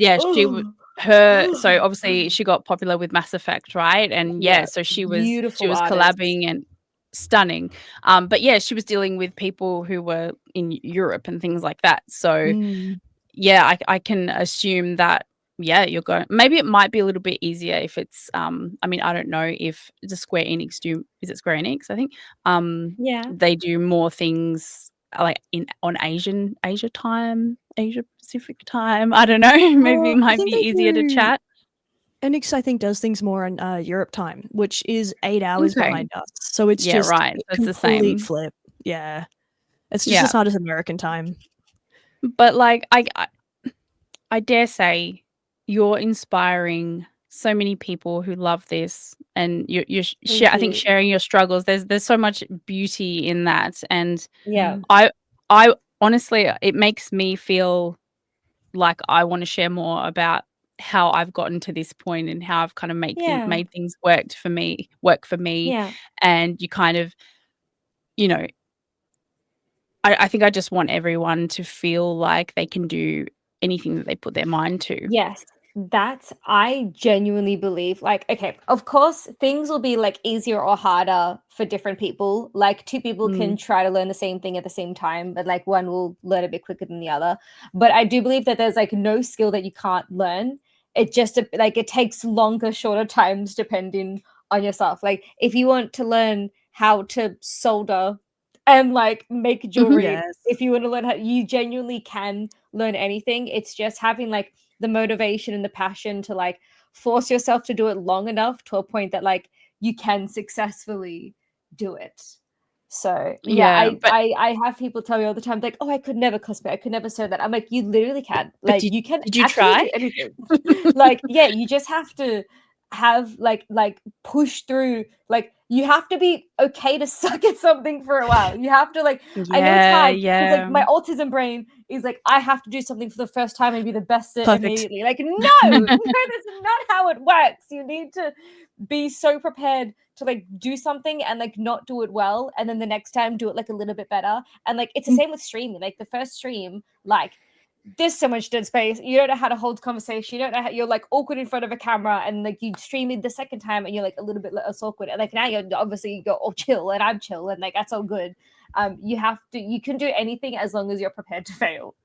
So obviously she got popular with Mass Effect, right? And so she was collabing and stunning. But yeah, she was dealing with people who were in Europe and things like that. So yeah, I can assume that you're going, maybe it might be a little bit easier if it's I mean, I don't know if the Square Enix is it Square Enix, I think. They do more things like on Asia Pacific time. I don't know. Maybe it might be easier to chat. Enix, I think, does things more on Europe time, which is 8 hours behind us. So it's just right. a It's the same complete flip. Yeah. It's just as hard as American time. But like, I dare say you're inspiring so many people who love this, and you're I think sharing your struggles. There's so much beauty in that, and I honestly, it makes me feel like I want to share more about how I've gotten to this point and how I've kind of made things work for me. And you kind of, you know, I think I just want everyone to feel like they can do anything that they put their mind to. Yes, I genuinely believe, like, okay, of course, things will be like easier or harder for different people. Like, two people can try to learn the same thing at the same time, but like one will learn a bit quicker than the other. But I do believe that there's like no skill that you can't learn. It just like it takes longer, shorter times depending on yourself. Like, if you want to learn how to solder and like make jewelry, if you want to learn how, you genuinely can learn anything. It's just having like the motivation and the passion to like force yourself to do it long enough to a point that like you can successfully do it. So Yeah, but I have people tell me all the time, like, oh, I could never cosplay, I could never sew that. I'm like, you literally can. but Like, you can did you actually try? do anything. Like, yeah, you just have to have like push through. Like, you have to be okay to suck at something for a while. You have to like. I know it's Yeah, hard because like yeah. my autism brain is like, I have to do something for the first time and be the best at it Perfect. immediately. Like, no, no, that's not how it works. You need to be so prepared to like do something and like not do it well, and then the next time do it like a little bit better. And like it's the same with streaming. Like the first stream, like there's so much dead space. You don't know how to hold conversation. You don't know how you're like awkward in front of a camera, and like you stream it the second time and you're like a little bit less awkward. And like now you're obviously you're all chill and I'm chill and like that's all good. You can do anything as long as you're prepared to fail.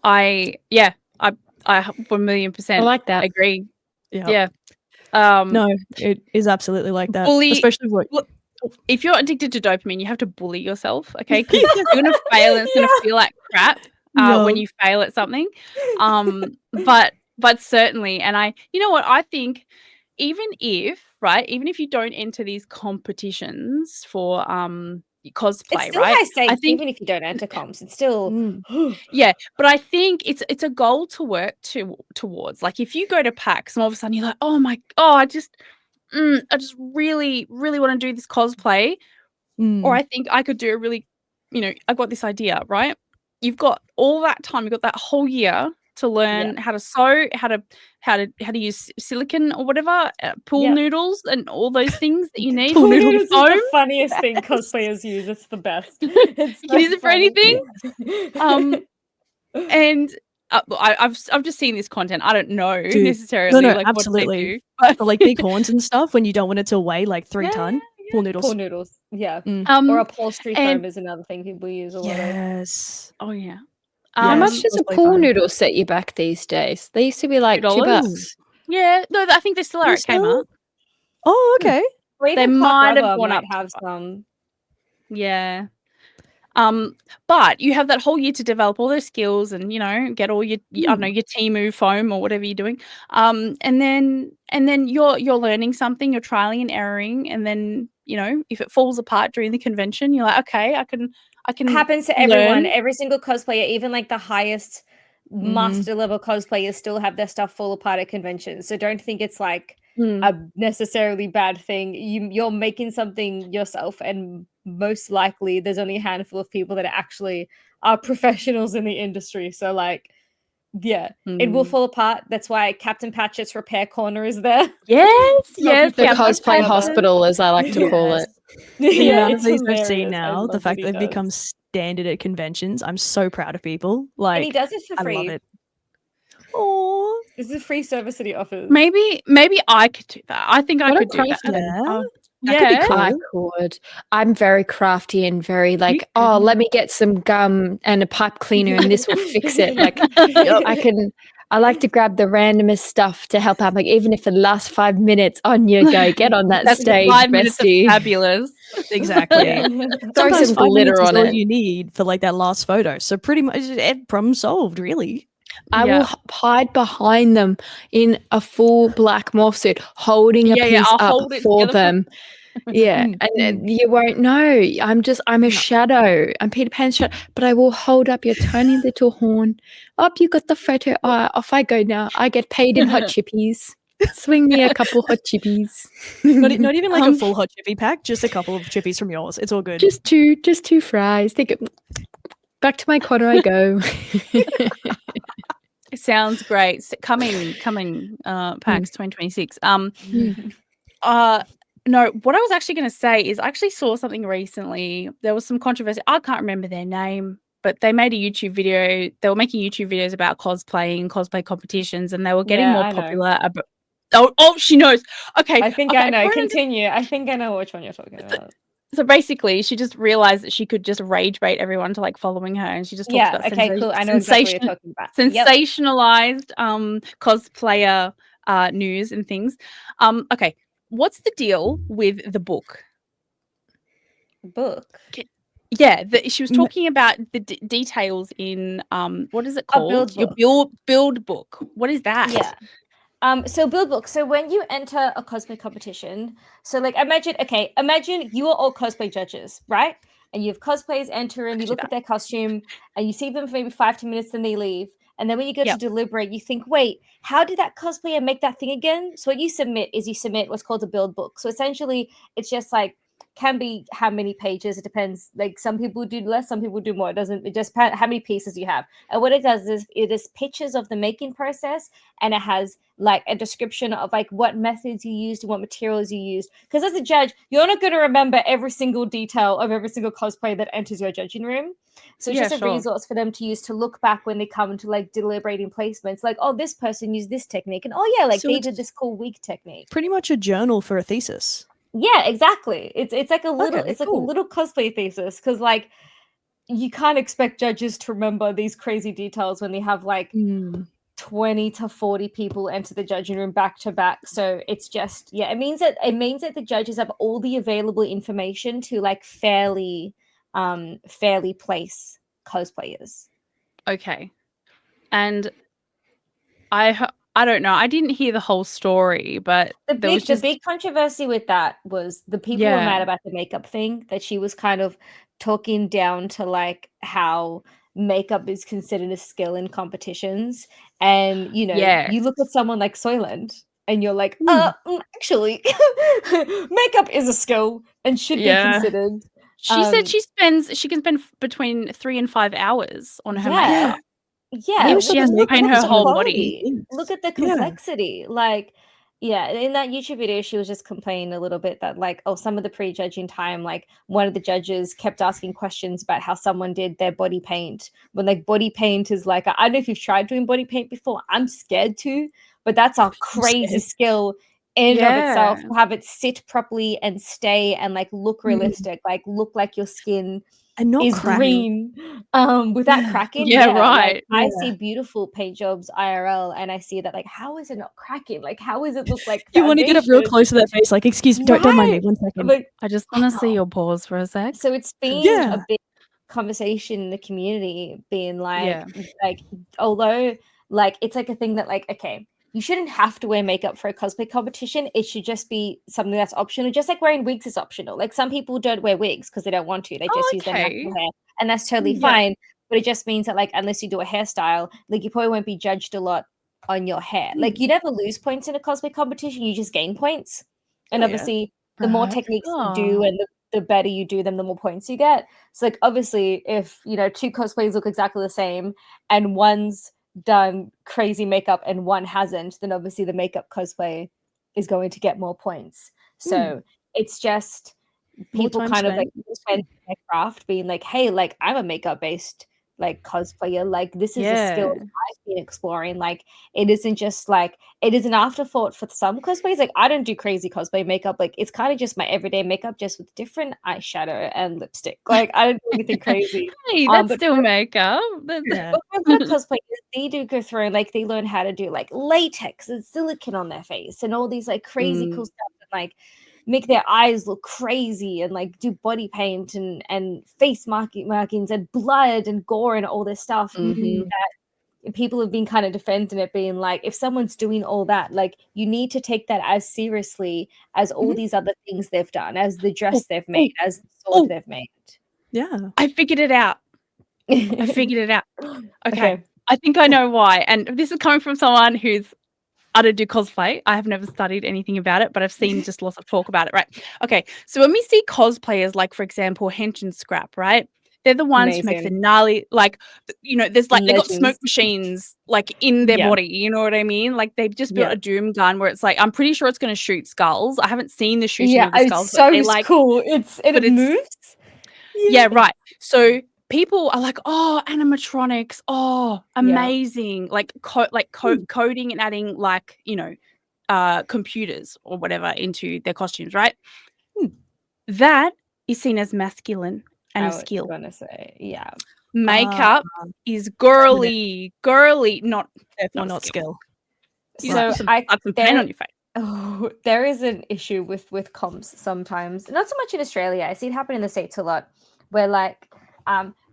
I 1,000,000% I like that. agree. Yeah. Yeah. No, it is absolutely like that. Bully- Especially what If you're addicted to dopamine, you have to bully yourself, okay? Because you're gonna fail and it's gonna feel like crap when you fail at something. But certainly, and you know what, I think even if you don't enter these competitions for cosplay, It's still right? high stakes, I think even if you don't enter comps. It's still yeah, but I think it's a goal to work towards. Like if you go to PAX and all of a sudden you're like, I just really, really want to do this cosplay, or I think I could do a really, I've got this idea, right? You've got all that time, you've got that whole year to learn how to sew, how to use silicone or whatever, pool noodles and all those things that you need. Pool to noodles is foam. the funniest thing cosplayers use. It's the best. It's You can use it for anything. anything. And I've just seen this content. I don't know Dude, necessarily no, like absolutely. what they do. For like big horns and stuff when you don't want it to weigh like 3 ton. Pool noodles. Pool noodles, yeah. Mm. Or upholstery and- foam is another thing people use a lot of. Yes. Oh yeah. How Yes, much does a cosplay pool fun. noodle set you back these days? They used to be like $2. $2. Yeah, no, I think they still are at Still? Kmart. Oh, okay. Or even They Clark might have Rubber gone might up to have $5. some. Yeah. But you have that whole year to develop all those skills and get all your I don't know, your Temu foam or whatever you're doing. And then you're learning something, you're trialing and erroring, and then if it falls apart during the convention, you're like, okay, I can It happens to everyone. learn. Every single cosplayer, even like the highest master level cosplayers, still have their stuff fall apart at conventions. So don't think it's like a necessarily bad thing. You're making something yourself, and most likely there's only a handful of people that actually are professionals in the industry. So like, yeah, it will fall apart. That's why Captain Patchett's repair corner is there. Yes, Help you yes. The fix cosplay whatever. hospital, as I like to call it. The amount of it's these I've hilarious. seen I now, the love fact what that he they've does. become standard at conventions, I'm so proud of people. And he Like, does it for I free. love it. Oh, This is a free service that he offers. Maybe I could do that. I think I What a could do that. craftsman. yeah. Yeah. That could be cool. I could. I'm very crafty and very like, oh, let me get some gum and a pipe cleaner and this will fix it. Like, I like to grab the randomest stuff to help out. Like, even if it lasts 5 minutes, on you go, get on that That's stage, 5 minutes of bestie. fabulous. Exactly. Throw Sometimes some 5 glitter minutes is on all it. you need for like that last photo. So pretty much problem solved, really. I will hide behind them in a full black morph suit, holding a piece I'll up hold it for together for- them. Yeah, and you won't know. I'm a shadow. I'm Peter Pan's shadow, but I will hold up your tiny little horn. Up, you got the photo. Off I go now. I get paid in hot chippies. Swing me a couple hot chippies. Not even like a full hot chippy pack, just a couple of chippies from yours. It's all good. Just two fries. Take it. Back to my corner I go. It sounds great. Coming PAX 2026. No, what I was actually going to say is I actually saw something recently. There was some controversy. I can't remember their name, but they made a YouTube video. They were making YouTube videos about cosplaying, cosplay competitions, and they were getting more popular. Oh, she knows. Okay. I think I know. Continue. I think I know which one you're talking about. So basically, she just realized that she could just rage bait everyone to like following her, and she just talks about cool. I know exactly what you're talking about. sensationalized cosplayer news and things. Okay. What's the deal with the book? Book? Yeah, she was talking about the details in what is it called? Build Your build book. What is that? Yeah. So build book. So when you enter a cosplay competition, so like imagine you are all cosplay judges, right? And you have cosplayers enter and you look at their costume and you see them for maybe 5 to 10 minutes, then they leave. And then when you go to deliberate, you think, wait, how did that cosplayer make that thing again? So what you submit is you submit what's called a build book. So essentially it's just like can be how many pages. It depends. Like some people do less, some people do more. It just depends how many pieces you have. And what it does is it is pictures of the making process, and it has like a description of like what methods you used and what materials you used. Because as a judge, you're not going to remember every single detail of every single cosplay that enters your judging room. So it's just a resource for them to use to look back when they come to like deliberating placements. Like, oh, this person used this technique, and oh yeah, like So they it's did this cool wig technique. pretty much a journal for a thesis. Yeah, exactly. It's like a little Okay, it's like a cool. little cosplay thesis because like you can't expect judges to remember these crazy details when they have like 20 to 40 people enter the judging room back to back. So it's just it means that the judges have all the available information to like fairly place cosplayers. Okay. And I don't know. I didn't hear the whole story, but The big controversy with that was the people were mad about the makeup thing, that she was kind of talking down to like how makeup is considered a skill in competitions. And you look at someone like Soylent and you're like, actually, makeup is a skill and should be considered. She said she can spend between 3 and 5 hours on her makeup. Yeah, She has to paint her whole body. Look at the complexity. Like, in that YouTube video, she was just complaining a little bit that, like, some of the pre-judging time, like, one of the judges kept asking questions about how someone did their body paint. When, like, body paint is like, I don't know if you've tried doing body paint before. I'm scared to, but that's a crazy skill in and of itself, to have it sit properly and stay and, like, look realistic, like, look like your skin and not is green without cracking. Right. I see beautiful paint jobs IRL and I see that, like, how is it not cracking? Like, how is it look like you want to get up real close to that face, like, excuse me, don't mind me 1 second. Like, I just want to see your paws for a sec. so it's been a big conversation in the community, being like although like it's like a thing that like, okay, you shouldn't have to wear makeup for a cosplay competition. It should just be something that's optional, just like wearing wigs is optional. Like some people don't wear wigs because they don't want to. They just use their natural hair, and that's totally fine. But it just means that, like, unless you do a hairstyle, like you probably won't be judged a lot on your hair. Like you never lose points in a cosplay competition; you just gain points. And obviously, the more techniques you do, and the better you do them, the more points you get. So, like, obviously, if two cosplays look exactly the same, and one's done crazy makeup and one hasn't, then obviously the makeup cosplay is going to get more points. So it's just people kind of like spend their craft being like, hey, like I'm a makeup based like cosplayer, like this is a skill I've been exploring. Like it isn't just like it is an afterthought for some cosplays. Like I don't do crazy cosplay makeup, like it's kind of just my everyday makeup, just with different eyeshadow and lipstick. Like I don't do anything crazy. Hey, that's still makeup. But for cosplayers, they do go through, like they learn how to do like latex and silicone on their face and all these like crazy cool stuff that like make their eyes look crazy, and like do body paint and face markings and blood and gore and all this stuff that people have been kind of defending it, being like, if someone's doing all that, like you need to take that as seriously as all these other things they've done, as the dress they've made, as the sword they've made. I figured it out. Okay. I think I know why. And this is coming from someone who's I don't do cosplay. I have never studied anything about it, but I've seen just lots of talk about it, right? Okay, so when we see cosplayers, like, for example, Hench and Scrap, right? They're the ones who make the gnarly, like, there's like, they got smoke machines, like, in their body, you know what I mean? Like, they've just built a Doom gun where it's like, I'm pretty sure it's going to shoot skulls. I haven't seen the shooting of the skulls. It's so cool. It moves. Yeah, right. So people are like, oh, animatronics, oh, amazing. Like coding and adding like, computers or whatever into their costumes, right? That is seen as masculine and a skill. I was gonna say, Makeup is girly, not skill. So I some paint on your face. Oh, there is an issue with comps sometimes. Not so much in Australia. I see it happen in the States a lot, where like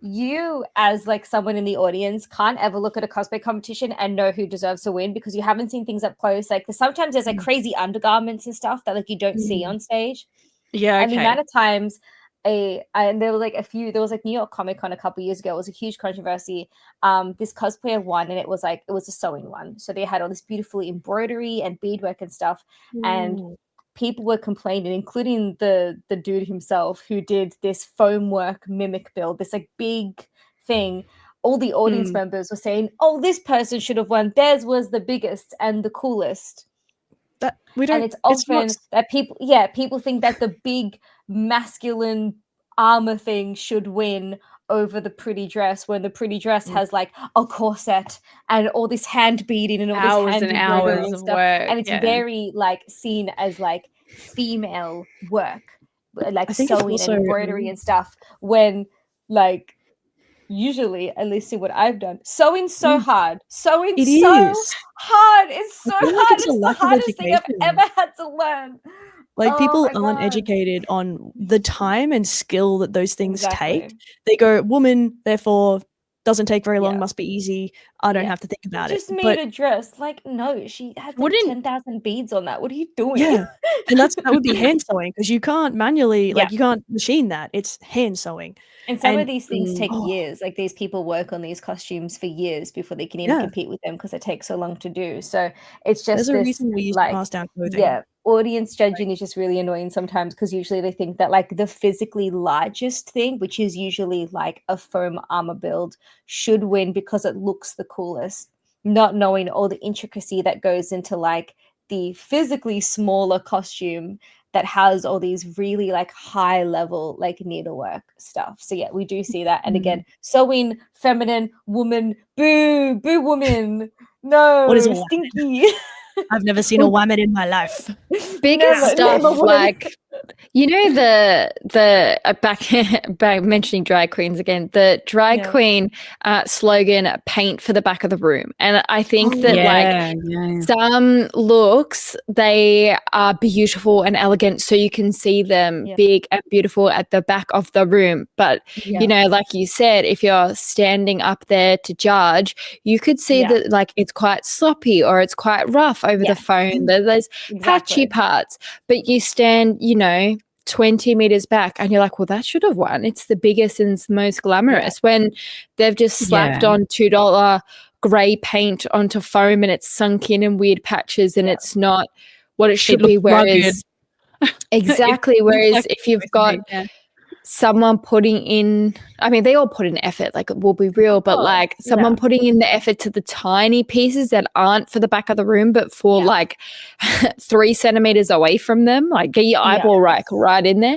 you as like someone in the audience can't ever look at a cosplay competition and know who deserves to win because you haven't seen things up close. Like sometimes there's like crazy undergarments and stuff that like you don't see on stage. Yeah, And the okay. amount of times and there were like there was like New York Comic Con a couple years ago. It was a huge controversy. This cosplayer won, and it was a sewing one. So they had all this beautiful embroidery and beadwork and stuff. And people were complaining, including the dude himself who did this foam work mimic build, this like big thing. All the audience members were saying, "Oh, this person should have won. Theirs was the biggest and the coolest." That we don't. And it's often that people think that the big masculine armor thing should win over the pretty dress, when the pretty dress has like a corset and all this hand beading and all Hours this hand and embroidery hours and of stuff, work, and it's yeah. very like seen as like female work, like I think it's sewing also, and embroidery and stuff, when like usually, at least in what I've done, sewing's so hard. Sewing's It so is. hard. It's so feel like hard. it's a It's the lack of hardest thing I've education. ever had to learn. Like Oh people my aren't God. educated on the time and skill that those things Exactly. take. They go, woman, therefore doesn't take very long, Yeah. must be easy. I don't Yeah. have to think about Just it. made But a dress. Like, no, she had like Wouldn't- 10,000 beads on that. What are you doing? yeah, and that would be hand sewing because you can't manually, Yeah. like you can't machine that. It's hand sewing. And some of And- these things take oh. years. Like these people work on these costumes for years before they can even Yeah. compete with them because it takes so long to do. So it's just There's a this reason we used like to pass down clothing. yeah, audience judging is just really annoying sometimes because usually they think that like the physically largest thing, which is usually like a foam armor build, should win because it looks the coolest, not knowing all the intricacy that goes into like the physically smaller costume that has all these really like high level like needlework stuff. So yeah, we do see that. And again, sewing, feminine, woman, boo woman, no, What is a stinky. I've never seen a woman in my life. Bigger Never stuff would. like the back mentioning drag queens again, the drag Yeah. queen slogan, paint for the back of the room. And I think that like some looks, they are beautiful and elegant, so you can see them Yeah. big and beautiful at the back of the room. But you know, like you said, if you're standing up there to judge, you could see that like it's quite sloppy or it's quite rough over the phone. There's patchy parts, but you stand, you know, 20 meters back and you're like, well, that should have won. It's the biggest and most glamorous, when they've just slapped on $2 grey paint onto foam and it's sunk in weird patches and it's not what it should be. Whereas exactly. Whereas if you've got someone putting in, I mean, they all put in effort, like, we'll be real, but like someone putting in the effort to the tiny pieces that aren't for the back of the room, but for like 3 centimeters away from them, like get your eyeball right in there.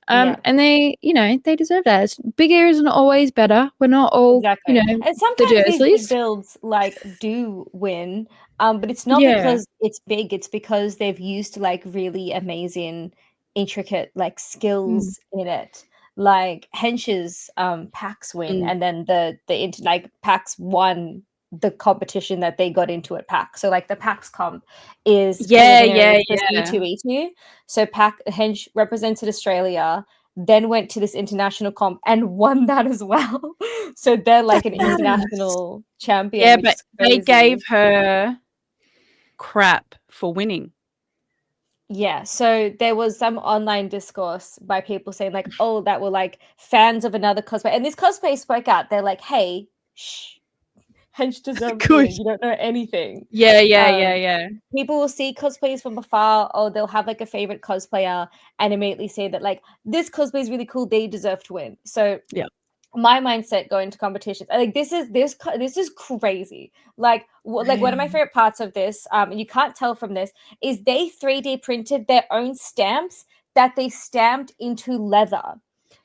And they, you know, they deserve that. Bigger isn't always better. We're not all, you know, and sometimes these Dursleys. big builds like do win, but it's not because it's big, it's because they've used like really amazing intricate like skills in it. Like Hench's PAX win, and then the like PAX won the competition that they got into at PAX. So like the PAX comp is C2E2. So Hench represented Australia, then went to this international comp and won that as well. So they're like an international champion. Yeah, but they gave her crap for winning. Yeah, so there was some online discourse by people saying like, oh, that were like fans of another cosplay. And this cosplay spoke out. They're like, hey, shh, Hench deserves to win. You don't know anything. Yeah. People will see cosplays from afar, or they'll have like a favorite cosplayer and immediately say that like, this cosplay is really cool. They deserve to win. So my mindset going to competitions, like this is crazy. Like one of my favorite parts of this, and you can't tell from this, is they 3D printed their own stamps that they stamped into leather.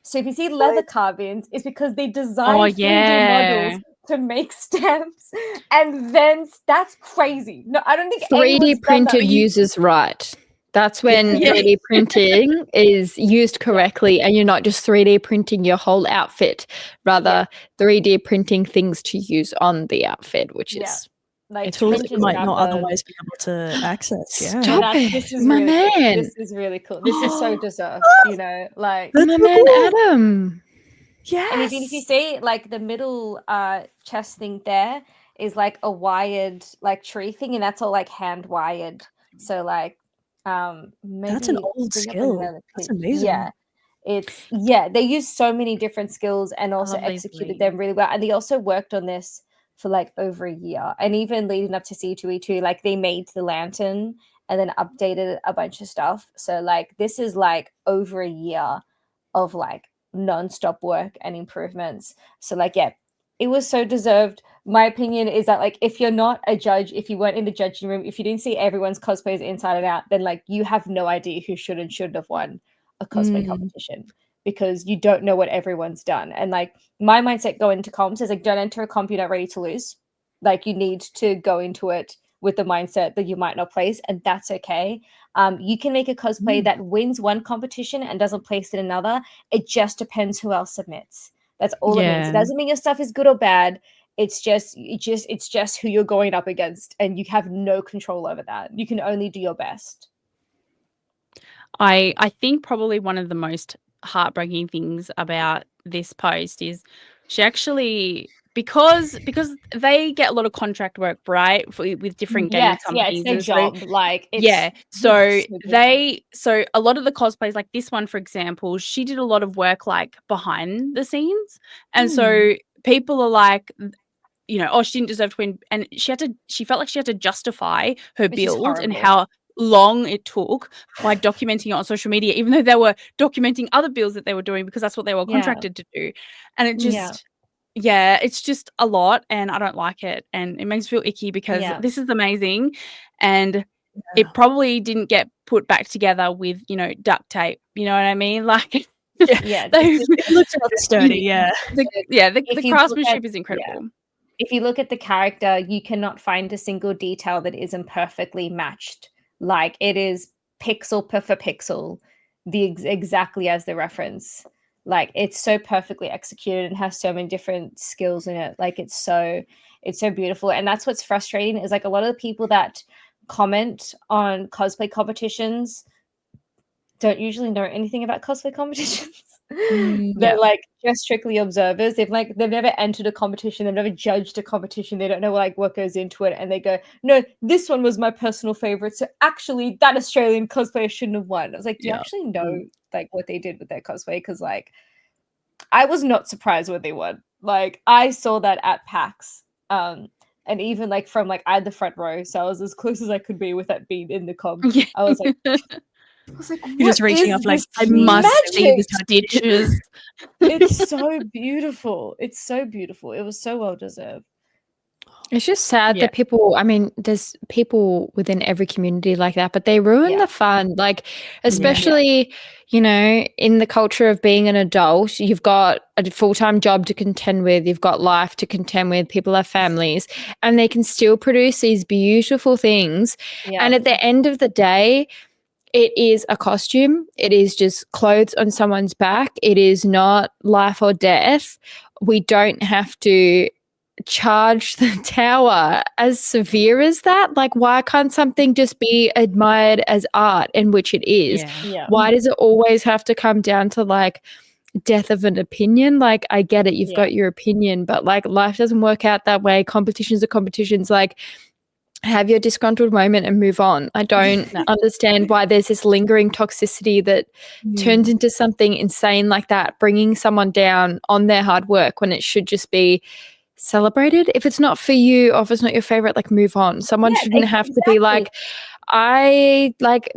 So if you see leather carvings, it's because they designed 3D models to make stamps, and then that's crazy. No, I don't think 3D printed users right. That's when 3D printing is used correctly, and you're not just 3D printing your whole outfit, rather 3D printing things to use on the outfit, which is like tools that you might not otherwise be able to access. Stop it, this is my really man. Cool. This is really cool. This is so deserved, you know, like my man Adam. Yes. And even if you see like the middle chest thing there is like a wired like tree thing, and that's all like hand wired. So like maybe That's an old bring up skill. another That's pic. amazing. Yeah. They use so many different skills and also love these executed leaves. them really well. And they also worked on this for like over a year. And even leading up to C2E2, like they made the lantern and then updated a bunch of stuff. So like this is like over a year of like non-stop work and improvements. So like yeah, it was so deserved. My opinion is that like if you're not a judge, if you weren't in the judging room, if you didn't see everyone's cosplays inside and out, then like you have no idea who should and shouldn't have won a cosplay competition, because you don't know what everyone's done. And like my mindset going into comps is like, don't enter a comp you're not ready to lose. Like you need to go into it with the mindset that you might not place, and that's okay. You can make a cosplay that wins one competition and doesn't place in another. It just depends who else submits. That's all it means. It Yeah. doesn't mean your stuff is good or bad. It's just who you're going up against, and you have no control over that. You can only do your best. I think probably one of the most heartbreaking things about this post is she actually, because they get a lot of contract work, right, with different gaming Yes, yeah, it's companies, their and so job. Like it's yeah, so good. so a lot of the cosplays, like this one for example, she did a lot of work like behind the scenes, and so people are like, you know, oh, she didn't deserve to win, and she felt like she had to justify her Which is build and horrible. how long it took by documenting it on social media, even though they were documenting other builds that they were doing because that's what they were Yeah. contracted to do. And it Yeah. just it's just a lot, and I don't like it, and it makes me feel icky because Yeah. this is amazing, and it probably didn't get put back together with, you know, duct tape, you know what I mean? Like Yeah, they It looks rather sturdy, yeah. the If you look craftsmanship at is incredible. if you look at the character, you cannot find a single detail that isn't perfectly matched. Like it is pixel per pixel, exactly as the reference. Like it's so perfectly executed and has so many different skills in it. Like it's so beautiful. And that's what's frustrating is like a lot of the people that comment on cosplay competitions don't usually know anything about cosplay competitions. They're like just strictly observers. They've never entered a competition. They've never judged a competition. They don't know like what goes into it. And they go, no, this one was my personal favorite. So actually that Australian cosplayer shouldn't have won. I was like, do you actually know like what they did with their cosplay? Because like I was not surprised when they won. Like I saw that at PAX. And even like from like I had the front row, so I was as close as I could be with that being in the comp. Yeah. I was like, You're just reaching up like, I must see the magic? stitches. It's so beautiful. It's so beautiful. It was so well deserved. It's just sad Yeah. that people, I mean, there's people within every community like that, but they ruin Yeah. the fun. Like, especially, you know, in the culture of being an adult, you've got a full-time job to contend with, you've got life to contend with, people have families, and they can still produce these beautiful things. Yeah. And at the end of the day, it is a costume. It is just clothes on someone's back. It is not life or death. We don't have to charge the tower as severe as that. Like, why can't something just be admired as art, in which it is? Yeah. Why does it always have to come down to like death of an opinion? Like, I get it, you've got your opinion, but like life doesn't work out that way. Competitions are competitions. Like, have your disgruntled moment and move on. I don't understand why there's this lingering toxicity that turns into something insane like that, bringing someone down on their hard work when it should just be celebrated. If it's not for you, or if it's not your favorite, like move on. Someone shouldn't have to be like, I like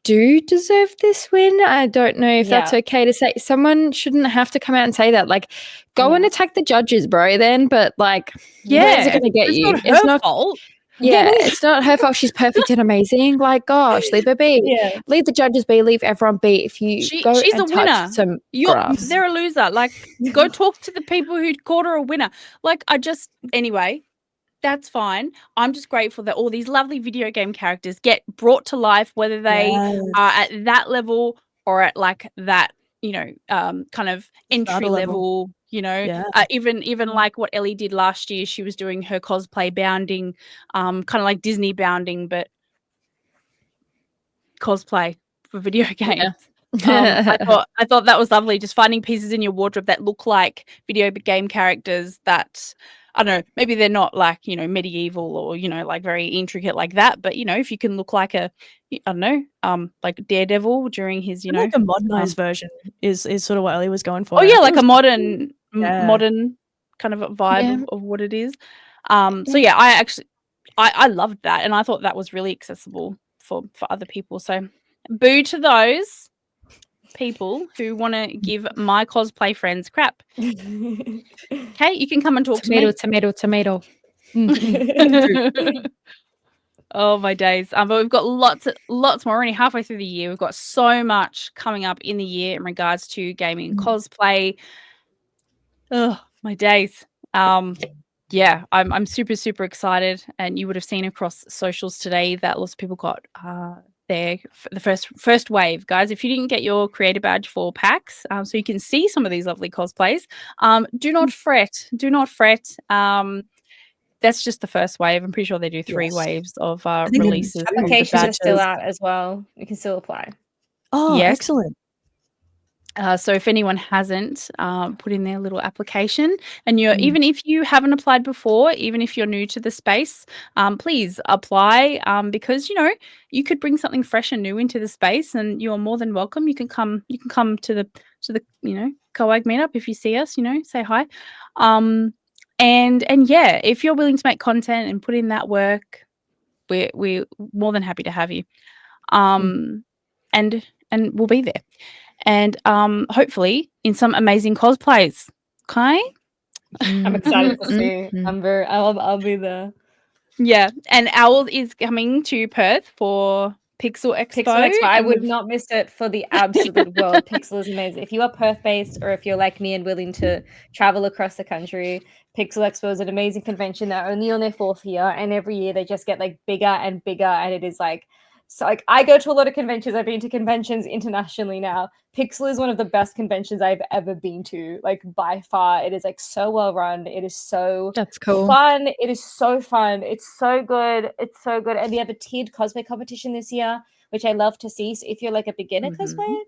do deserve this win. I don't know if that's okay to say. Someone shouldn't have to come out and say that. Like, go and attack the judges, bro, then. But like, where's it going to get you? It's not her fault. Yeah, it's not her fault. She's perfect and amazing. Like, gosh, leave her be. Yeah. Leave the judges be. Leave everyone be. If you go She's and a touch winner. some graphs. They're a loser. Like, go talk to the people who called her a winner. Like, anyway, that's fine. I'm just grateful that all these lovely video game characters get brought to life, whether they are at that level or at like that, you know, kind of entry level, you know, even like what Ellie did last year. She was doing her cosplay bounding, kind of like Disney bounding, but cosplay for video games. I thought that was lovely. Just finding pieces in your wardrobe that look like video game characters that, I don't know, maybe they're not like, medieval or, like very intricate like that. But, if you can look like I don't know, like Daredevil during his, And like a modernized version is sort of what Ellie was going for. Oh and I yeah, thought like it a was modern Yeah. modern kind of a vibe Yeah. of what it is. So yeah, I loved that, and I thought that was really accessible for other people. So boo to those people who want to give my cosplay friends crap. Okay, you can come and talk Tomato, to tomato, tomato. me. Oh my days. But we've got lots more. We're only halfway through the year. We've got so much coming up in the year in regards to gaming and cosplay. Oh, my days. Yeah, I'm super, super excited. And you would have seen across socials today that lots of people got the first wave. Guys, if you didn't get your creator badge for PAX, so you can see some of these lovely cosplays, do not fret. Do not fret. That's just the first wave. I'm pretty sure they do 3 Yes. waves of I think releases. of the Applications are still badges. out as well. You can still apply. Oh, Yes. excellent. So if anyone hasn't put in their little application, and even if you haven't applied before, even if you're new to the space, please apply, because you could bring something fresh and new into the space, and you're more than welcome. You can come to the COAG meetup if you see us. Say hi, and yeah, if you're willing to make content and put in that work, we're more than happy to have you, and we'll be there. And hopefully in some amazing cosplays. Okay? I'm excited to see. I'll be there. Yeah. And Owl is coming to Perth for Pixel Expo. Pixel Expo. I would not miss it for the absolute world. Pixel is amazing. If you are Perth-based, or if you're like me and willing to travel across the country, Pixel Expo is an amazing convention. They're only on their 4th year, and every year they just get like bigger and bigger. And it is like, so like I go to a lot of conventions. I've been to conventions internationally now. Pixel is one of the best conventions I've ever been to, like by far. It is like so well run. It is so That's cool. fun. It is so fun. It's so good. It's so good. And we have a tiered cosplay competition this year, which I love to see. So if you're like a beginner cosplayer,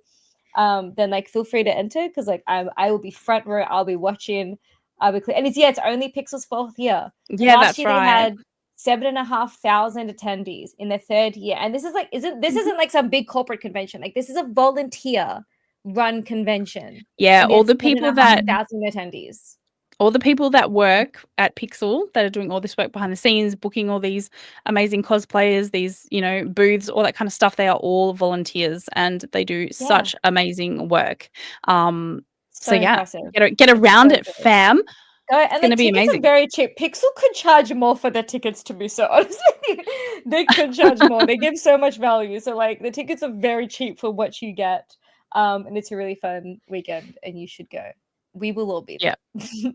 then like feel free to enter, because like I will be front row. I'll be watching. And it's only Pixel's 4th year. Yeah, Last that's year right. They had 7,500 attendees in their 3rd year, and this is like isn't like some big corporate convention. Like this is a volunteer run convention. Yeah, all the people that 7,500 attendees. All the people that work at Pixel that are doing all this work behind the scenes, booking all these amazing cosplayers, these, booths, all that kind of stuff, they are all volunteers, and they do such amazing work. So yeah, impressive. Get around it, fam. It's going to be amazing. Are very cheap. Pixel could charge more for their tickets, to be so honest with you. They could charge more. They give so much value. So like the tickets are very cheap for what you get. And it's a really fun weekend, and you should go. We will all be there. Yeah.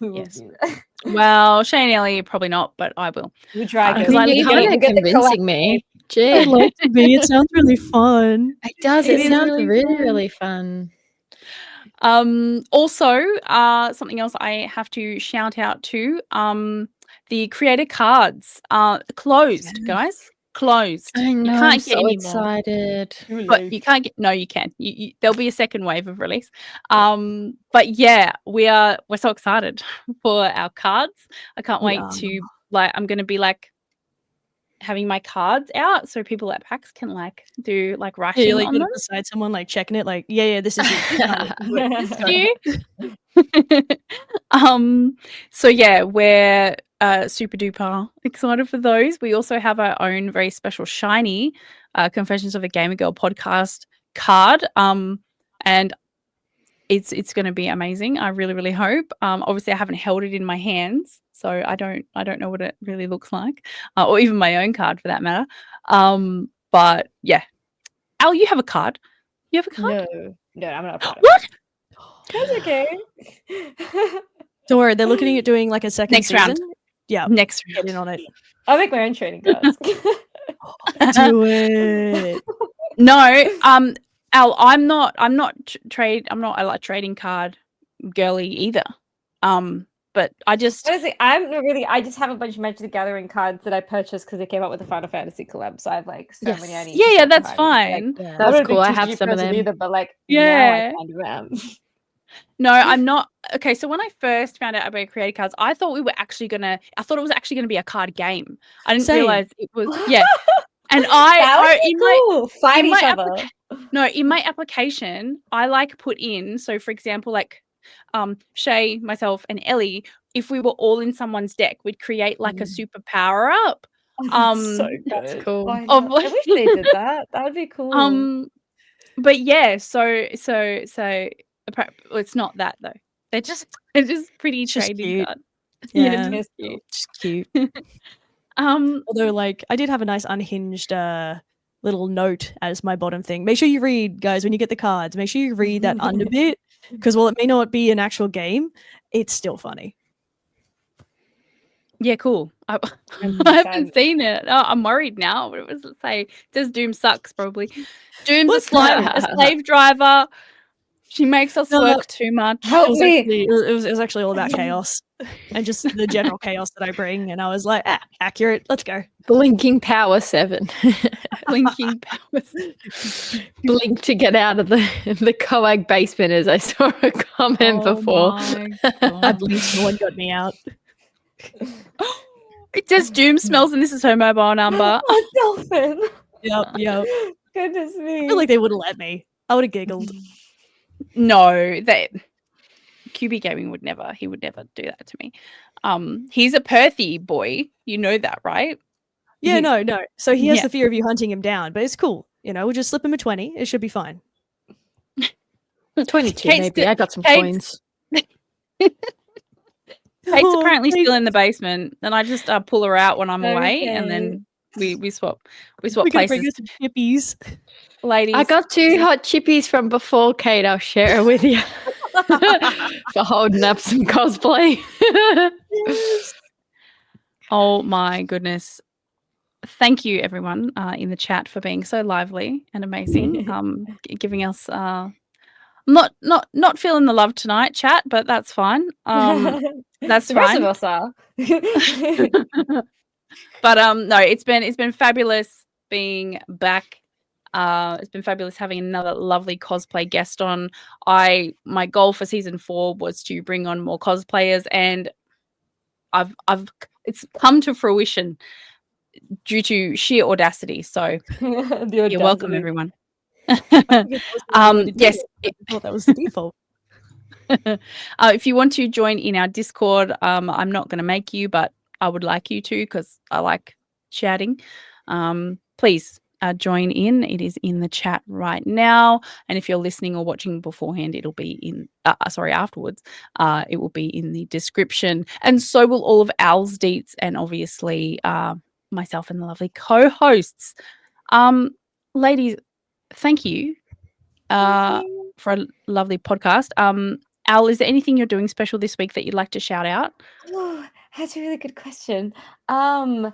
We will be there. Well, Shane and Ellie probably not, but I will. We'll try. You're kind of convincing me. Gee. I'd love to be. It sounds really fun. It does. It sounds really, fun. really fun. Also, something else I have to shout out to, the creator cards are closed, guys. Closed. I know. You can't I'm get so any excited. But you can't get. No, you can. There'll be a second wave of release. But yeah, we're so excited for our cards. I can't wait to I'm going to be like having my cards out so people at PAX can like do like writing. You're like on them. beside someone like checking it, like this is you. So yeah, we're super duper excited for those. We also have our own very special shiny Confessions of a Gamer Girl podcast card, and it's going to be amazing. I really, really hope. Obviously I haven't held it in my hands, so I don't know what it really looks like, or even my own card for that matter. But yeah, Al, you have a card. You have a card? No, I'm not a part of What? That's okay. Don't worry, they're looking at doing like a second Next season. round. Yeah, Next get round. in on it. I'll make my own trading cards. Do it. No, Al, I'm not a like trading card girly either. But but I just Honestly, I just have a bunch of Magic the Gathering cards that I purchased because they came out with a Final Fantasy collab. So I have like so many I Yes. need. to yeah, stock that's behind me. Like, fine. Yeah. That I'm was not a big cool. I have TCG some of person them. either, but like now Yeah. I kind of am. No, I'm not. Okay, so when I first found out about creative cards, I thought it was actually gonna be a card game. I didn't Same. realize it was. Yeah, and That would be in my cool. Fight in my each other. no, in my application, I like put in, so for example, like Shay, myself, and Ellie, if we were all in someone's deck, we'd create like a super power up. Oh, that's so That's good. cool. Why Of not? I wish they did that. That would be cool. But yeah, so well, it's not that though. They're just pretty It's just trading cute. cards. Yeah. just It's cute. Just cute. Um, Although, like, I did have a nice unhinged little note as my bottom thing. Make sure you read, guys, when you get the cards. Make sure you read that under bit, because while it may not be an actual game, it's still funny. yeah, cool. I 100%. haven't seen it. Oh, I'm worried now. What does it say? It says Doom sucks, probably. Doom's a slave driver. She makes us No, work too much. It Help was, me. actually, it was actually all about chaos and just the general chaos that I bring. And I was like, accurate. Let's go. Blinking power 7. Blinking powers. Blink to get out of the coag basement, as I saw a comment before. my I God. blinked, no one got me out. It says Doom smells, and this is her mobile number. A dolphin. Yep. Goodness me. I feel like they would have let me. I would have giggled. No, QB Gaming would never. He would never do that to me. He's a Perthy boy. You know that, right? Yeah, no. So he has Yeah. the fear of you hunting him down, but it's cool. We'll just slip him a 20. It should be fine. 22 Kate's maybe. the- I got some Kate's- coins. Kate's Oh, apparently Kate. still in the basement, and I just pull her out when I'm away, and Okay. then we swap We're gonna bring places. us some chippies. Ladies, I got 2 hot chippies from before, Kate. I'll share it with you for holding up some cosplay. oh my goodness. Thank you, everyone, in the chat for being so lively and amazing. Giving us not feeling the love tonight, chat, but that's fine. That's the fine. rest of us are. But no, it's been fabulous being back. It's been fabulous having another lovely cosplay guest on. My goal for season 4 was to bring on more cosplayers, and it's come to fruition due to sheer audacity. So you're welcome, everyone. Yes. I thought that was the default. If you want to join in our Discord, I'm not going to make you, but I would like you to, because I like chatting. Please join in. It is in the chat right now. And if you're listening or watching beforehand, it'll be in, afterwards, it will be in the description. And so will all of Owldamone and obviously myself and the lovely co-hosts. Ladies, thank you for a lovely podcast. Al, is there anything you're doing special this week that you'd like to shout out? Oh, that's a really good question. I've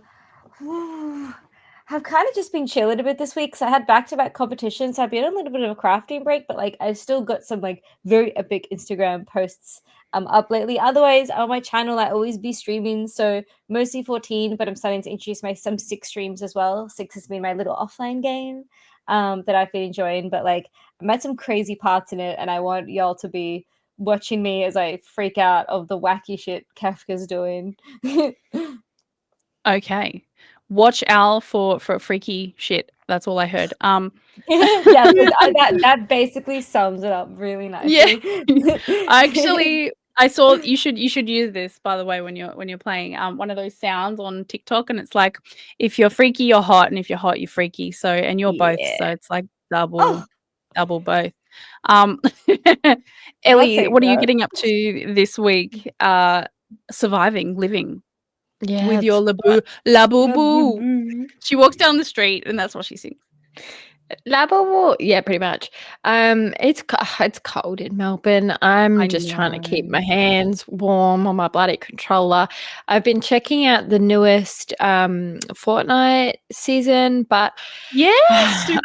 kind of just been chilling a bit this week. So I had back-to-back competitions. So I've been on a little bit of a crafting break, but like I've still got some like very epic Instagram posts up lately. Otherwise, on my channel, I always be streaming. So mostly 14, but I'm starting to introduce some 6 streams as well. 6 has been my little offline game that I've been enjoying. But like I'm at some crazy parts in it, and I want y'all to be watching me as I freak out of the wacky shit Kafka's doing. Okay. Watch Al for freaky shit. That's all I heard. Yeah, that basically sums it up really nicely. Yeah. I saw you should use this, by the way, when you're playing one of those sounds on TikTok, and it's like, if you're freaky, you're hot, and if you're hot, you're freaky. So, and you're both, so it's like double both. Ellie, what are you getting up to this week? Surviving, living with your Labubu. She walks down the street and that's what she sings. Labubu, yeah, pretty much. It's cold in Melbourne. I'm just trying to keep my hands warm on my bloody controller. I've been checking out the newest Fortnite season, but yeah,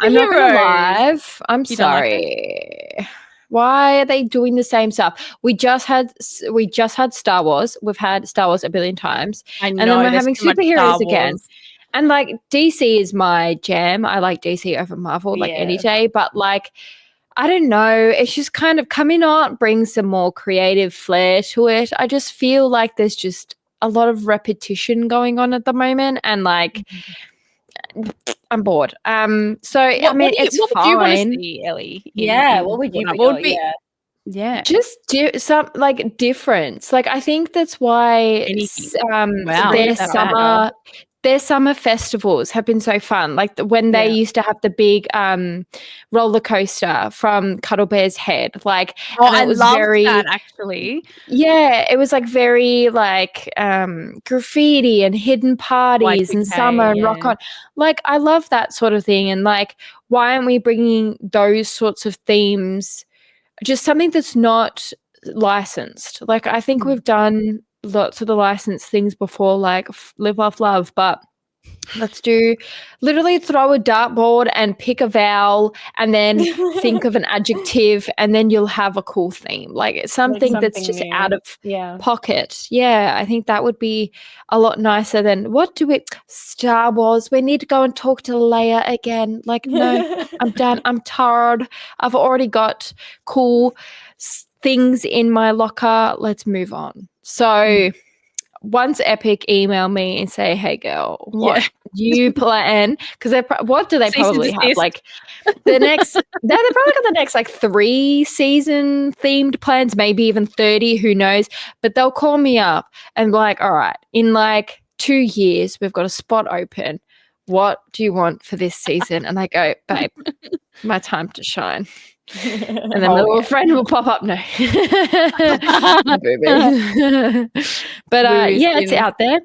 I'm not gonna superhero. lie. I'm You don't like sorry. why are they doing the same stuff? We just had Star Wars. We've had Star Wars a billion times. I know. And then we're there's having too much superheroes Star again. Wars. And like DC is my jam. I like DC over Marvel like any day. But like, I don't know. It's just kind of coming on, bring some more creative flair to it. I just feel like there's just a lot of repetition going on at the moment. And like, I'm bored. So I mean, it's what would you want to fine. see, Ellie? What would you Fortnite? be? What would be? Yeah. Just do some like difference. Like I think that's why Anything. Wow, their that bad. their summer festivals have been so fun. Like when they Yeah. used to have the big roller coaster from Cuddle Bear's Head. Like and I it was love very that actually. yeah, it was like very like graffiti and hidden parties and Y2K, summer and rock yeah. on. Like I love that sort of thing. And like why aren't we bringing those sorts of themes? Just something that's not licensed. Like I think we've done lots of the licensed things before, like Live Off Love, but let's do literally throw a dartboard and pick a vowel and then think of an adjective and then you'll have a cool theme. Like it's something that's something just new. out of Yeah. pocket. Yeah, I think that would be a lot nicer than Star Wars. We need to go and talk to Leia again. Like, no, I'm done. I'm tired. I've already got cool things in my locker. Let's move on. So once Epic email me and say, hey girl, what do you plan? Because what do they Cease and probably have? desist. Like the next, they've probably got the next like 3 season themed plans, maybe even 30, who knows? But they'll call me up and be like, all right, in like 2 years, we've got a spot open. What do you want for this season? And I go, babe, my time to shine. And then my little friend will pop up. No. But yeah, it's out there.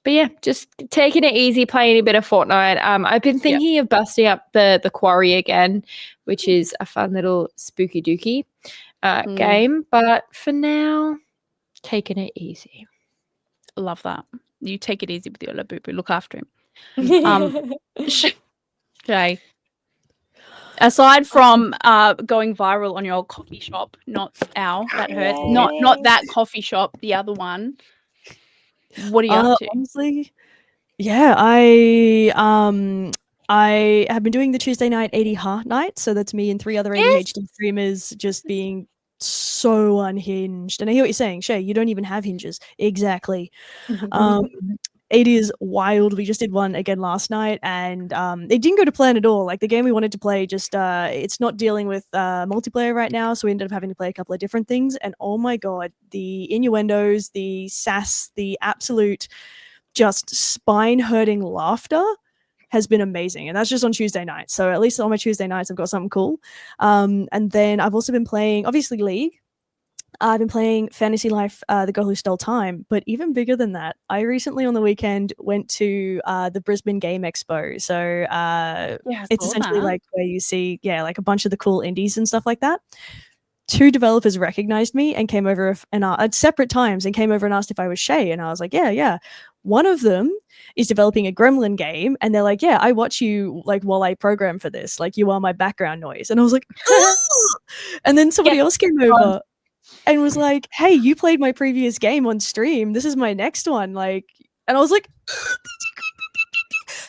But yeah, just taking it easy, playing a bit of Fortnite. I've been thinking of busting up the Quarry again, which is a fun little spooky dooky game. But for now, taking it easy. Love that. You take it easy with your Labubu. Look after him. Okay. Aside from going viral on your coffee shop, not that hurts, not that coffee shop, the other one. What are you up to? Honestly, yeah, I have been doing the Tuesday night 80 Heart Night, so that's me and 3 other ADHD streamers just being so unhinged. And I hear what you're saying, Shay, you don't even have hinges. Exactly. 80 is wild. We just did one again last night, and it didn't go to plan at all. Like the game we wanted to play, just it's not dealing with multiplayer right now, so we ended up having to play a couple of different things. And oh my god, the innuendos, the sass, the absolute just spine-hurting laughter has been amazing. And that's just on Tuesday night. So at least on my Tuesday nights, I've got something cool. And then I've also been playing, obviously, League. I've been playing Fantasy Life, The Girl Who Stole Time, but even bigger than that, I recently on the weekend went to the Brisbane Game Expo. So it's essentially like where you see, like a bunch of the cool indies and stuff like that. 2 developers recognized me and came over at separate times and came over and asked if I was Shay. And I was like, yeah. One of them is developing a Gremlin game, and they're like, yeah, I watch you like while I program for this. Like you are my background noise. And I was like, and then somebody else came over and was like, hey, you played my previous game on stream. This is my next one. Like, and I was like,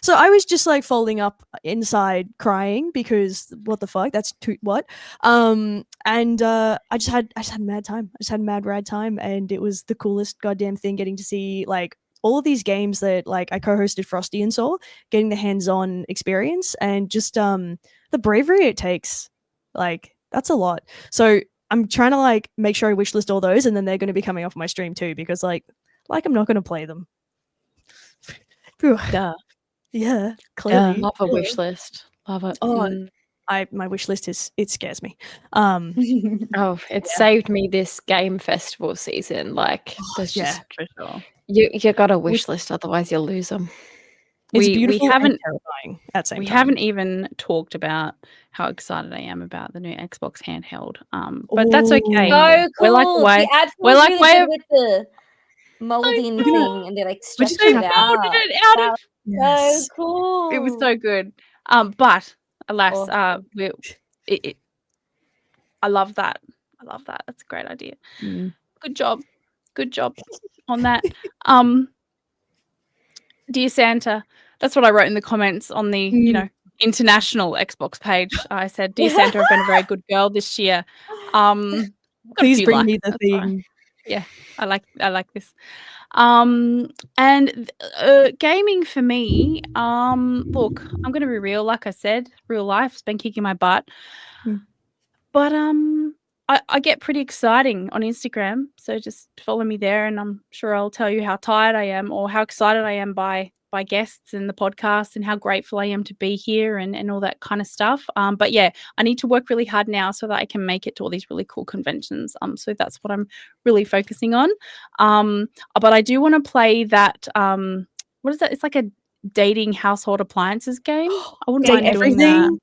so I was just like folding up inside crying because what the fuck? That's what? And I just had mad time. I just had mad rad time, and it was the coolest goddamn thing getting to see like all of these games that like I co-hosted Frosty and saw, getting the hands-on experience and just the bravery it takes. Like that's a lot. So I'm trying to like make sure I wishlist all those, and then they're going to be coming off my stream too because like I'm not going to play them. Duh. Yeah, clearly. Love a wish list. Love it. Oh, my wish list it scares me. It saved me this game festival season. Like, there's just for sure. You got a wish list, otherwise you'll lose them. It's beautiful we haven't and terrifying at the same time. We haven't even talked about how excited I am about the new Xbox handheld. But that's okay. So cool. We're like way with the molding thing, and they like stretched it out. So cool. It was so good. But alas, I love that. That's a great idea. Good job on that. Dear Santa, that's what I wrote in the comments on the international Xbox page. I said, "Dear Santa, I've been a very good girl this year." Got a Please few bring likes, me the that's all right. thing. Yeah, I like this. And gaming for me, look, I'm gonna be real, like I said, real life's been kicking my butt. But I get pretty exciting on Instagram, so just follow me there, and I'm sure I'll tell you how tired I am or how excited I am by guests and the podcast and how grateful I am to be here and all that kind of stuff. But yeah, I need to work really hard now so that I can make it to all these really cool conventions. So that's what I'm really focusing on. But I do want to play that. What is that? It's like a dating household appliances game. I wouldn't Date mind doing that. everything?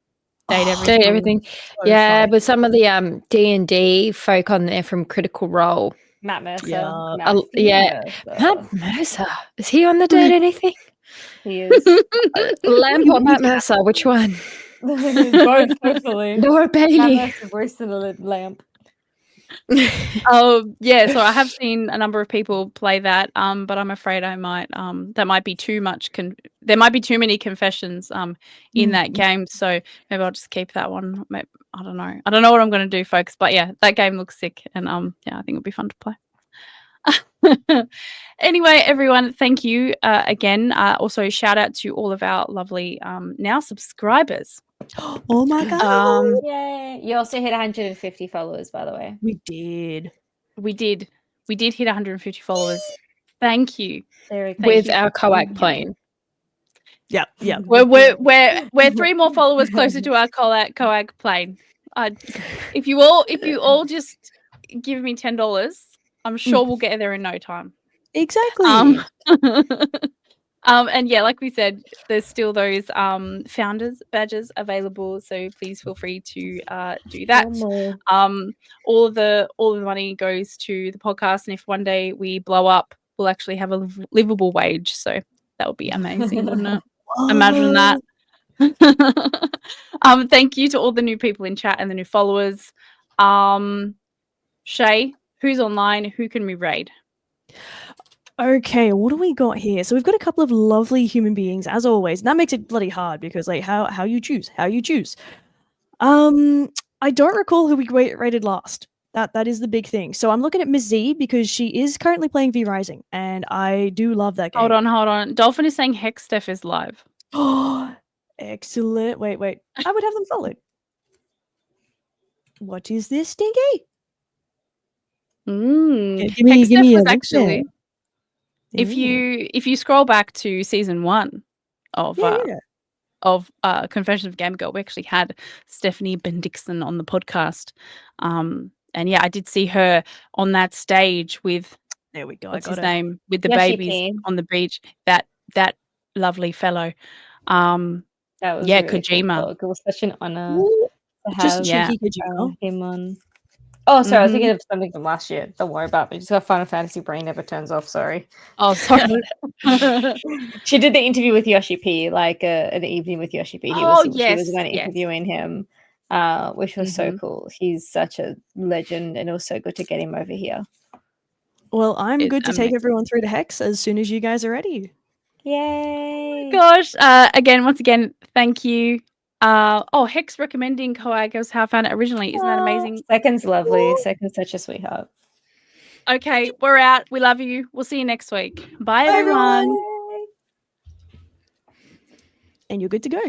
Date Oh, everything. Do everything. so Yeah, fun. but some of the D&D folk on there from Critical Role. Matt Mercer. Yeah. Matthew Yeah. Mercer. Matt Mercer. Is he on the Date Anything? He is. Lamp or Matt Mercer? Which one? Both, totally. Laura Matt Bailey. Mercer voiced in a lamp. Oh yeah, so I have seen a number of people play that, but I'm afraid I might that might be too much. There might be too many confessions in that game, so maybe I'll just keep that one. Maybe, I don't know what I'm going to do, folks. But yeah, that game looks sick, and yeah, I think it'll be fun to play. Anyway, everyone, thank you again. Also, shout out to all of our lovely now subscribers. Oh my god. Yay. You also hit 150 followers, by the way. We did. We did hit 150 followers. Thank you. With our coac plane. Yep. We're 3 more followers closer to our coag plane. If you all just give me $10, I'm sure we'll get there in no time. Exactly. And yeah, like we said, there's still those founders badges available, so please feel free to do that. All of the money goes to the podcast, and if one day we blow up, we'll actually have a livable wage. So that would be amazing, wouldn't it? Imagine that. Thank you to all the new people in chat and the new followers. Shay, who's online? Who can we raid? Okay, what do we got here? So we've got a couple of lovely human beings, as always. And that makes it bloody hard because, like, how you choose. I don't recall who we rated last. That is the big thing. So I'm looking at Miss Z because she is currently playing V Rising, and I do love that game. Hold on. Dolphin is saying Hexsteph is live. Oh, excellent. Wait. I would have them followed. What is this, Stinky? Give me a actually. If you scroll back to season 1 of Confessions of a Gamer Girl, we actually had Stephanie Bendixson on the podcast. And yeah, I did see her on that stage with there we go. What's his name? With the Yoshi babies P. on the beach. That lovely fellow. That was yeah, really Kojima. Cool. It was such an honor to Just have cheeky Kojima. him on. Oh, sorry, I was thinking of something from last year. Don't worry about it. Just got Final Fantasy brain never turns off. Sorry. Oh, sorry. She did the interview with Yoshi P, like an evening with Yoshi P. She was the one interviewing him, which was so cool. He's such a legend, and it was so good to get him over here. Well, I'm good to take everyone through to Hex as soon as you guys are ready. Yay! Gosh, once again, thank you. Hex recommending Coag was how I found it originally. Isn't that amazing? Second's lovely. Second's such a sweetheart. Okay, we're out. We love you. We'll see you next week. Bye everyone. And you're good to go.